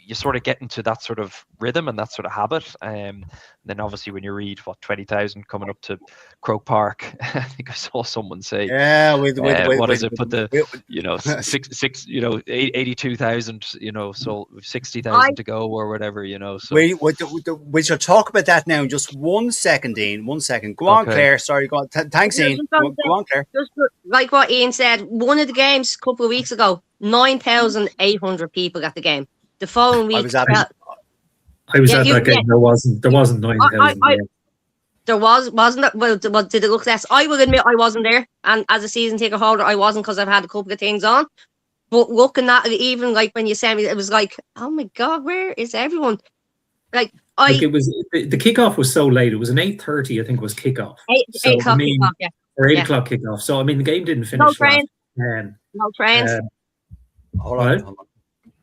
you sort of get into that sort of rhythm and that sort of habit. Then obviously when you read 20,000 coming up to Croke Park, I think I saw someone say, what is it? Put the 82,000, so 60,000 to go or whatever, So we shall talk about that now in just 1 second, Ian. 1 second. Go on, Claire. Sorry, go on. Thanks, Ian. Go on, Claire. Just like what Ian said, one of the games a couple of weeks ago, 9,800 people at the game. The following week, I was at that game. There wasn't 9,000. There wasn't it? Well, did it look less? I will admit I wasn't there, and as a season ticket holder, I wasn't, because I've had a couple of things on. But looking at it, even like when you sent me, it was like, oh my god, where is everyone? Like it was, the kickoff was so late. It was an 8:30, I think, was kickoff. 8 o'clock kickoff, yeah. Or 8 o'clock kickoff. So I mean, the game didn't finish. No trains. No trains. Hold on.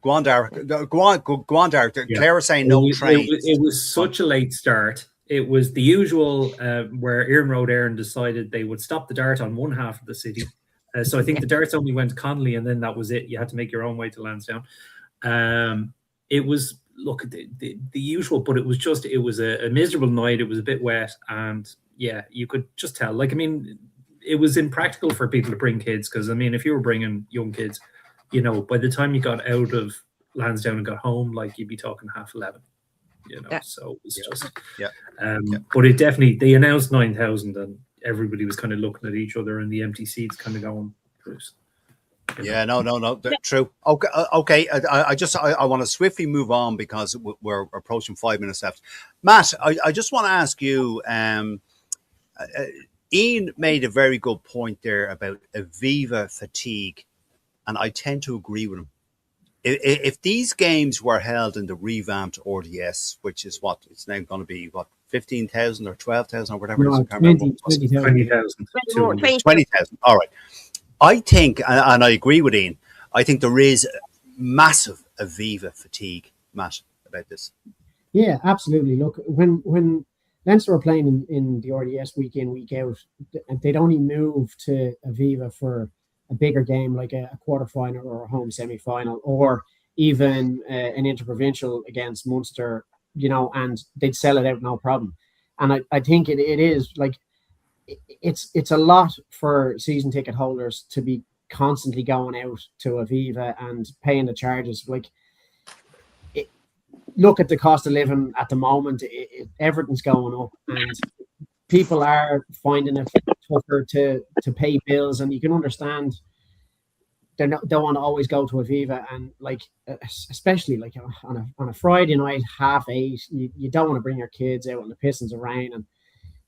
Go on, Derek. Go on, Derek. Yeah. Claire was saying no trains. It was such a late start. It was the usual where Iron Road Aaron decided they would stop the dart on one half of the city. So I think the darts only went to Connolly, and then that was it. You had to make your own way to Lansdowne. It was, the usual, but it was a miserable night. It was a bit wet, and yeah, you could just tell. Like, I mean, it was impractical for people to bring kids, because I mean, if you were bringing young kids, by the time you got out of Lansdowne and got home, like, you'd be talking 11:30. So it was just but it definitely, they announced 9,000 and everybody was kind of looking at each other and the empty seats kind of going, Bruce. No, true. Okay. I want to swiftly move on because we're approaching 5 minutes left. Matt, I just want to ask you, Ian made a very good point there about Aviva fatigue, and I tend to agree with him. If these games were held in the revamped RDS, which is what it's now going to be, 15,000 or 12,000 or whatever it is. No, I can't remember. 20,000. 20,000. 20,000. All right. I think, and I agree with Ian, I think there is massive Aviva fatigue, Matt, about this. Yeah, absolutely. Look, when Leinster were playing in the RDS week in, week out, and they'd only move to Aviva for a bigger game like a quarterfinal or a home semi-final, or even an interprovincial against Munster, and they'd sell it out no problem. And I think it is like it's a lot for season ticket holders to be constantly going out to Aviva and paying the charges. Like, look at the cost of living at the moment. Everything's going up, and people are finding it tougher to pay bills. And you can understand they don't want to always go to Aviva, and like especially like on a Friday night 8:30, you don't want to bring your kids out in the pissings of rain, and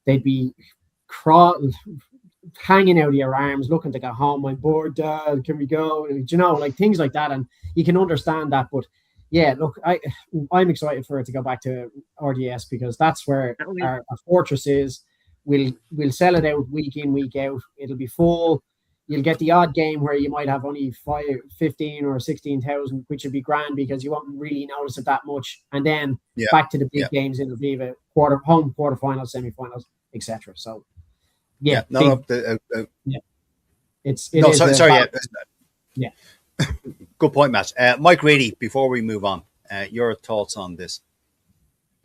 they'd be hanging out of your arms, looking to go home. I'm bored, Dad. Can we go? Like things like that, and you can understand that, but. Yeah, look, I'm excited for it to go back to RDS because that's where our fortress is. We'll sell it out week in, week out. It'll be full. You'll get the odd game where you might have only 15 or 16,000, which would be grand because you won't really notice it that much. And then back to the big games in Aviva, home quarterfinals, semifinals, etc. So, yeah. Yeah. Good point, Matt. Mike Reedy, before we move on, your thoughts on this?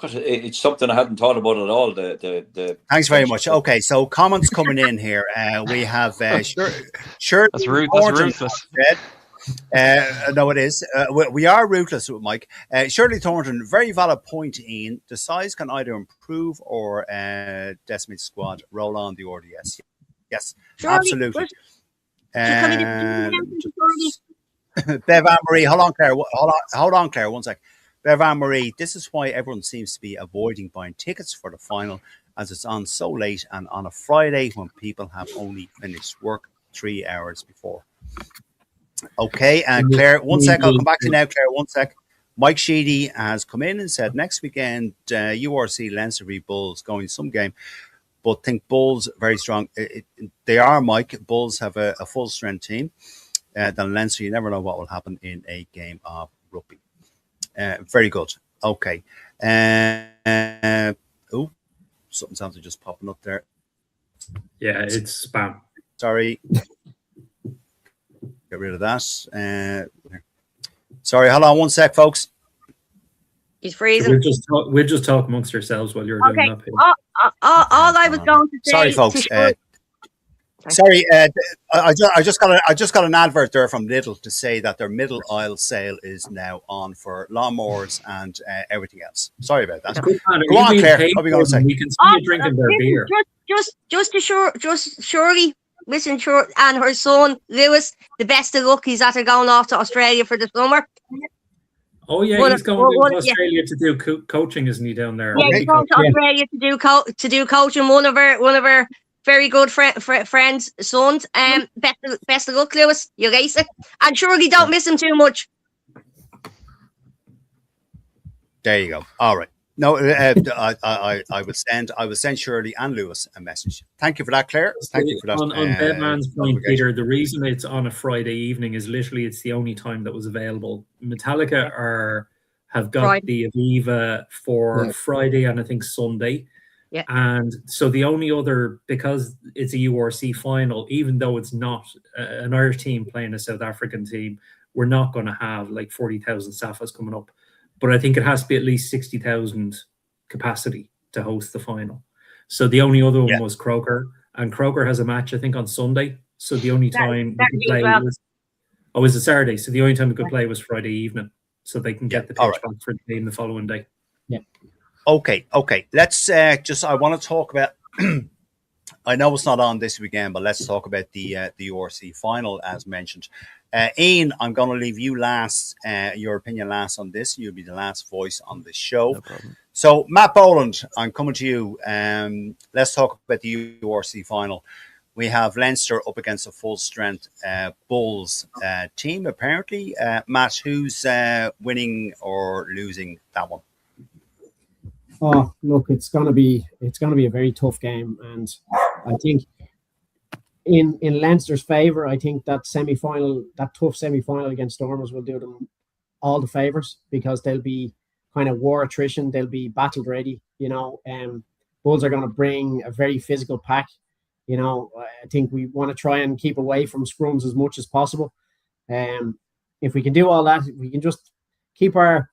It's something I hadn't thought about at all. Thanks very much. Okay, so comments coming in here. We have sure. That's ruthless. No, it is. We are ruthless with Mike. Shirley Thornton, very valid point, Ian. The size can either improve or decimate squad. Roll on the RDS. Yes, Shirley, absolutely. Bev Anne-Marie, hold on, Claire, 1 sec. Bev Anne-Marie, this is why everyone seems to be avoiding buying tickets for the final, as it's on so late and on a Friday when people have only finished work 3 hours before. Okay, and Claire, 1 sec, I'll come back to you now, Claire, 1 sec. Mike Sheedy has come in and said next weekend, URC Leinster v Bulls going some game, but think Bulls very strong. They are, Mike. Bulls have a full strength team. Than Leinster, you never know what will happen in a game of rugby. Very good. Okay. Something's after just popping up there. Yeah, it's spam. Sorry. Get rid of that. Sorry, hold on 1 sec, folks. He's freezing. We'll just talk amongst ourselves while you're doing that. All I was going to say. Sorry, folks. Sorry, I just got an advert there from Lidl to say that their middle aisle sale is now on for lawnmowers and everything else. Sorry about that. Go on, Claire. What are we going to say? We can see you drinking their beer. Shirley, listen, and her son Lewis, the best of luck. He's after going off to Australia for the summer. Oh yeah, he's going to Australia to do coaching, isn't he, down there? Yeah, he's going to Australia to do coaching. One of our very good friends' sons. Best of luck, Lewis. You'll ace it. And surely don't miss him too much. There you go. All right. No, I will send Shirley and Lewis a message. Thank you for that, Claire. Thank you for that. On Bedman's point, Peter, the reason it's on a Friday evening is literally it's the only time that was available. Metallica have got the Aviva for Friday and I think Sunday. Yeah. And so the only other, because it's a URC final, even though it's not an Irish team playing a South African team, we're not going to have like 40,000 Safas coming up. But I think it has to be at least 60,000 capacity to host the final. So the only other one was Croker. And Croker has a match, I think, on Sunday. So the only time we could play was a Saturday. So the only time we could play was Friday evening. So they can get the pitch back for the game the following day. Yeah. Okay. Let's I want to talk about, I know it's not on this weekend, but let's talk about the URC final, as mentioned. Ian, I'm going to leave you last, your opinion last on this. You'll be the last voice on the show. No problem. So, Matt Boland, I'm coming to you. Let's talk about the URC final. We have Leinster up against a full-strength Bulls team, apparently. Matt, who's winning or losing that one? Oh, look, it's gonna be a very tough game, and I think in Leinster's favour, I think that tough semi final against Stormers will do them all the favours because they'll be kind of war attrition, they'll be battle ready. Bulls are going to bring a very physical pack. I think we want to try and keep away from scrums as much as possible. If we can do all that, if we can just keep our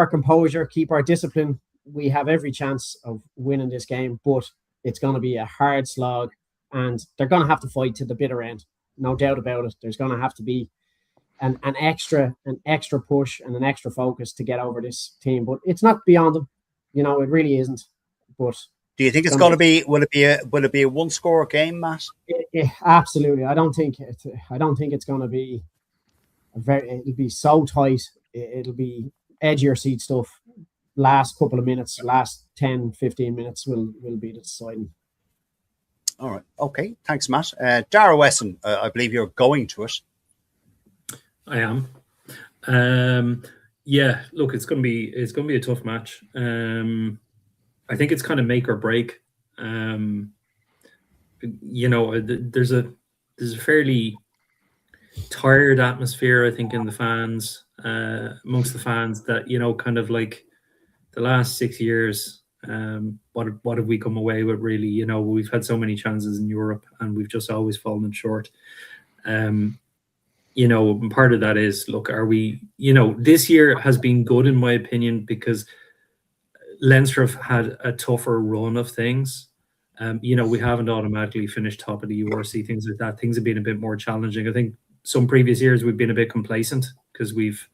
composure, keep our discipline, we have every chance of winning this game. But it's going to be a hard slog, and they're going to have to fight to the bitter end, no doubt about it. There's going to have to be an extra push and an extra focus to get over this team. But it's not beyond them, it really isn't. But do you think it's going to be? Will it be a one-score game, Matt? Absolutely. I don't think it's going to be it'll be so tight. It'll be edge of your seat stuff. Last couple of minutes, last 10, 15 minutes will be the deciding. All right. Okay. Thanks, Matt. Dara Wesson, I believe you're going to it. I am. Yeah. Look, it's going to be a tough match. I think it's kind of make or break. There's a fairly tired atmosphere, I think, in the fans, amongst the fans, that kind of like the last 6 years. What have we come away with, really? We've had so many chances in Europe and we've just always fallen short. And part of that is, look, are we, this year has been good in my opinion because Leinster have had a tougher run of things. We haven't automatically finished top of the URC, things like that. Things have been a bit more challenging. I think some previous years we've been a bit complacent because we've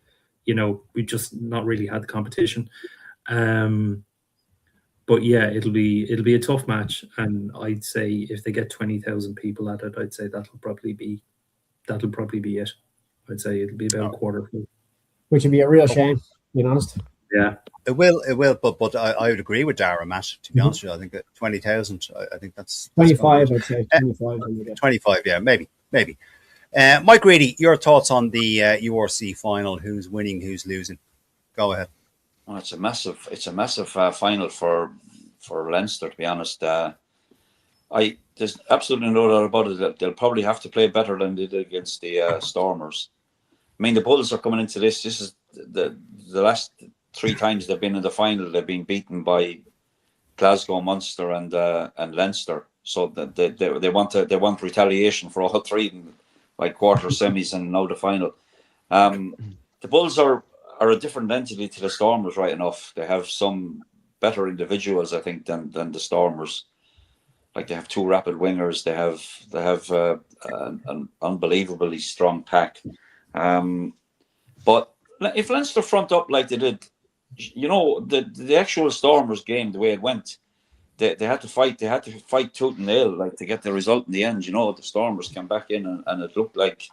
just not really had the competition. But yeah, it'll be a tough match, and I'd say if they get 20,000 people at it, I'd say that'll probably be it. I'd say it'll be about a quarter full, which would be a real shame, being honest. Yeah, it will. But I would agree with Dara, Matt. To be honest with you, I think that 20,000. I think that's 25. I'd say 25. 25. Yeah, maybe. Mike Reedy, your thoughts on the URC final? Who's winning? Who's losing? Go ahead. Well, it's a massive final for Leinster, to be honest. There's absolutely no doubt about it. They'll probably have to play better than they did against the Stormers. I mean, the Bulls are coming into this. This is the last 3 times they've been in the final. They've been beaten by Glasgow, Munster, and Leinster. So that they want retaliation for all 3, like quarter, semis, and now the final. The Bulls are a different entity to the Stormers, right enough. They have some better individuals, I think, than the Stormers. Like, they have 2 rapid wingers. They have an unbelievably strong pack. But if Leinster front up like they did, the actual Stormers game, the way it went, they had to fight. They had to fight tooth and nail, like, to get the result in the end. The Stormers came back in and it looked like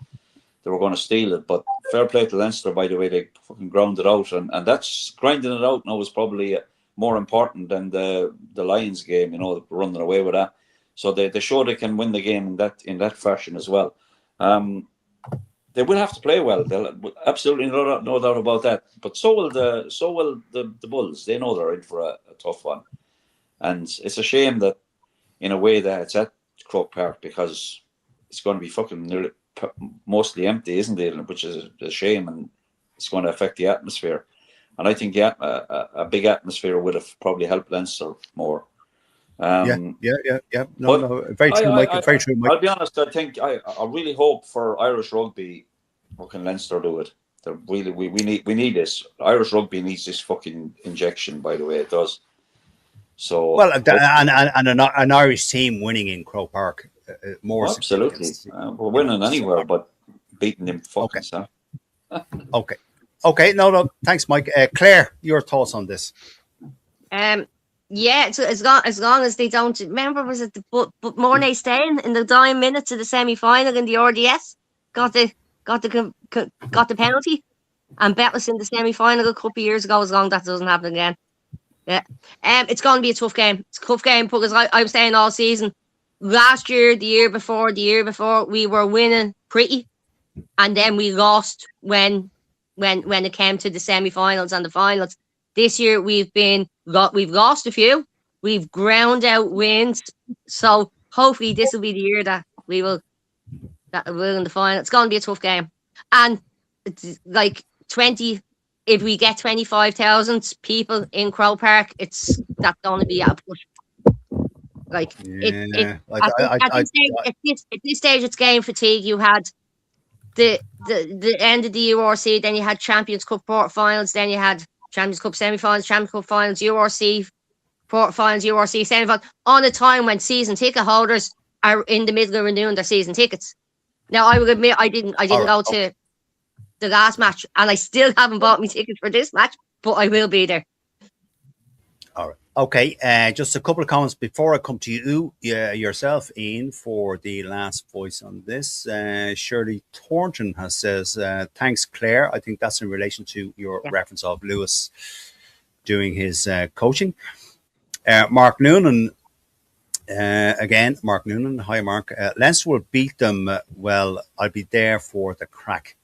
they were going to steal it. But fair play to Leinster, by the way, they fucking ground it out, and that's grinding it out now is probably more important than the Lions game. Running away with that. So they show they can win the game in that fashion as well. They will have to play well. They'll absolutely no doubt about that. But so will the Bulls. They know they're in for a tough one, and it's a shame that, in a way, that it's at Croke Park, because it's going to be fucking mostly empty, isn't it? Which is a shame, and it's going to affect the atmosphere. And I think a big atmosphere would have probably helped Leinster more. Yeah. No, very true, Mike. Very true, Mike. I'll be honest. I think I really hope for Irish rugby. How can Leinster do it? We need this. Irish rugby needs this fucking injection. By the way, it does. So well, and an Irish team winning in Croke Park, more absolutely. We're winning anywhere, but beating them fucking stuff. Okay. No. Thanks, Mike. Claire, your thoughts on this? Yeah, so as long as they don't remember, was it but Mornay Stain in the dying minutes of the semi-final in the RDS got the penalty, and Betless in the semi-final a couple of years ago. As long as that doesn't happen again, yeah. It's going to be a tough game. It's a tough game because I was saying all season, last year, the year before, we were winning pretty, and then we lost when it came to the semi-finals and the finals. This year we've lost a few. We've ground out wins. So hopefully this will be the year that we'll in the final. It's going to be a tough game. And it's like 20, if we get 25,000 people in Crow Park, that's going to be a push. Like, Yeah. at this stage, it's game fatigue. You had the end of the URC, then you had Champions Cup quarterfinals, then you had Champions Cup semi-finals, Champions Cup finals, URC quarterfinals, URC semi-finals, on a time when season ticket holders are in the middle of renewing their season tickets. Now, I will admit I didn't go to the last match, and I still haven't bought me tickets for this match, but I will be there. All right. Okay. Just a couple of comments before I come to you yourself, Ian, for the last voice on this. Shirley Thornton says, thanks, Claire. I think that's in relation to your reference of Lewis doing his coaching. Mark Noonan, again, Mark Noonan. Hi, Mark. Leinster will beat them. Well, I'll be there for the crack.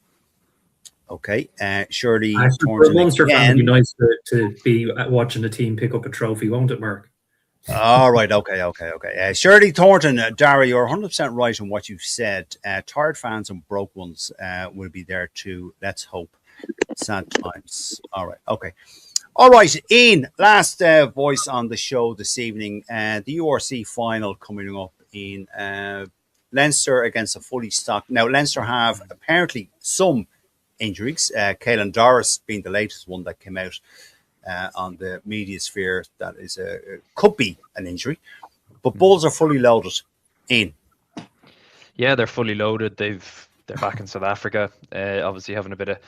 Okay, Shirley For a Munster fan, it'd be nice to be watching a team pick up a trophy, won't it, Mark? All right, okay. Shirley Thornton, Dara, you're 100% right in what you've said. Tired fans and broke ones will be there too. Let's hope. Sad times. All right, okay. All right, Ian, last voice on the show this evening. The URC final coming up in Leinster against a fully stocked. Now, Leinster have apparently some injuries. Caelan Doris being the latest one that came out on the media sphere. That is could be an injury, but Bulls are fully loaded. Ian. Yeah, they're fully loaded. They're back in South Africa. Obviously having a bit of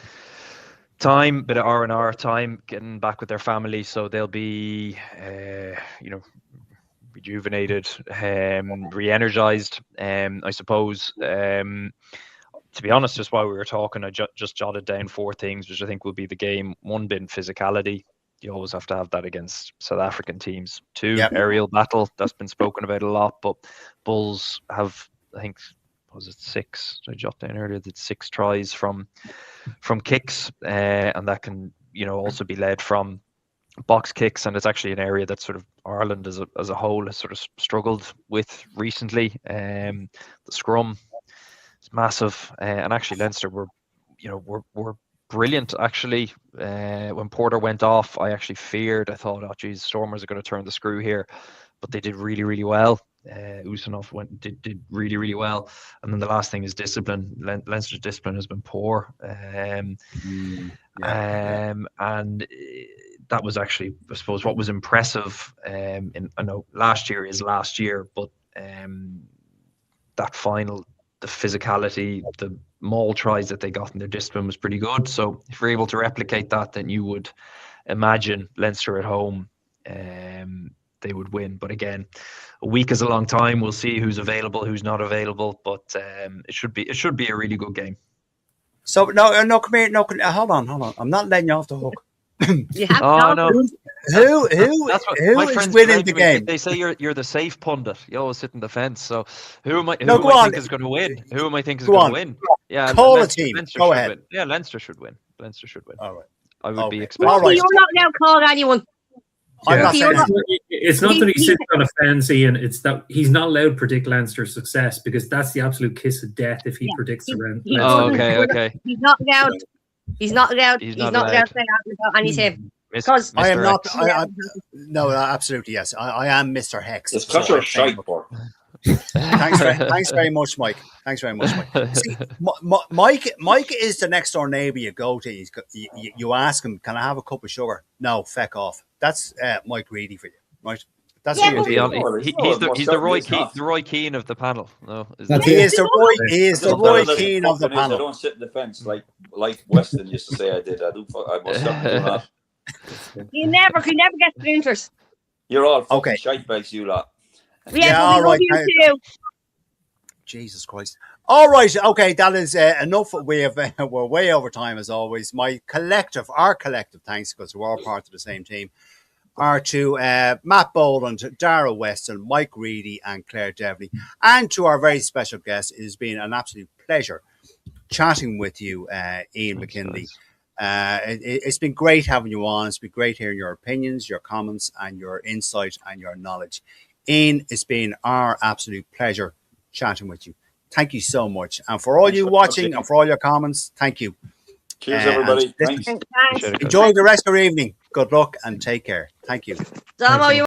time, bit of R&R time, getting back with their family, so they'll be rejuvenated, re-energized. I suppose. To be honest, just while we were talking, I just jotted down 4 things, which I think will be the game. 1 being physicality. You always have to have that against South African teams. 2, aerial battle. That's been spoken about a lot, but Bulls have, I think, was it 6? I jotted down earlier that 6 tries from kicks, and that can, also be led from box kicks, and it's actually an area that sort of Ireland as a whole has sort of struggled with recently. The scrum. It's massive, and actually Leinster were brilliant. Actually, when Porter went off, I thought, oh geez, Stormers are going to turn the screw here, but they did really, really well. Usanov did really, really well, and then the last thing is discipline. Leinster's discipline has been poor, and that was actually, I suppose, what was impressive. I know last year is last year, but that final. The physicality, the maul tries that they got in their discipline was pretty good. So if you're able to replicate that, then you would imagine Leinster at home, they would win. But again, a week is a long time. We'll see who's available, who's not available. But it should be a really good game. So no, come here. No, hold on. I'm not letting you off the hook. You have no. Who is winning the game? They say you're the safe pundit. You always sit in the fence. So who am I think is going to win? Who am I think is going to win? Yeah, call a team. Go ahead. Win. Yeah, Leinster should win. All right. I would be expecting. All right. You're not now calling anyone. It's not that he sits on a fence, Ian. It's that he's not allowed to predict Leinster's success, because that's the absolute kiss of death if he predicts around. Okay. He's not allowed. He's not allowed to say that without any team. Because I am not. No, absolutely yes. I am Mr. Hex. It's because you're shy for. Thanks very much, Mike. See, Mike is the next door neighbour you go to. You ask him, "Can I have a cup of sugar?" No, feck off. That's Mike Reedy for you, right? That's he's the Roy Keane of the panel. No, he is the Roy Keane of the panel. I don't sit in the fence like Weston used to say I did. I must certainly do that. You never get splinters. You're all fucking shite bags, you lot. Yeah, all right. You too. Jesus Christ. All right, okay, that is enough. We're way over time as always. Our collective thanks, because we're all part of the same team, are to Matt Boland, Dara Weston, Mike Reedy and Claire Devley, and to our very special guest. It has been an absolute pleasure chatting with you, Ian McKinley. It's been great having you on. It's been great hearing your opinions, your comments, and your insight and your knowledge. Ian, it's been our absolute pleasure chatting with you. Thank you so much. And for all you watching and for all your comments, thank you. Cheers, everybody. Thanks. Thanks. Enjoy the rest of your evening. Good luck and take care. Thank you. Damo, you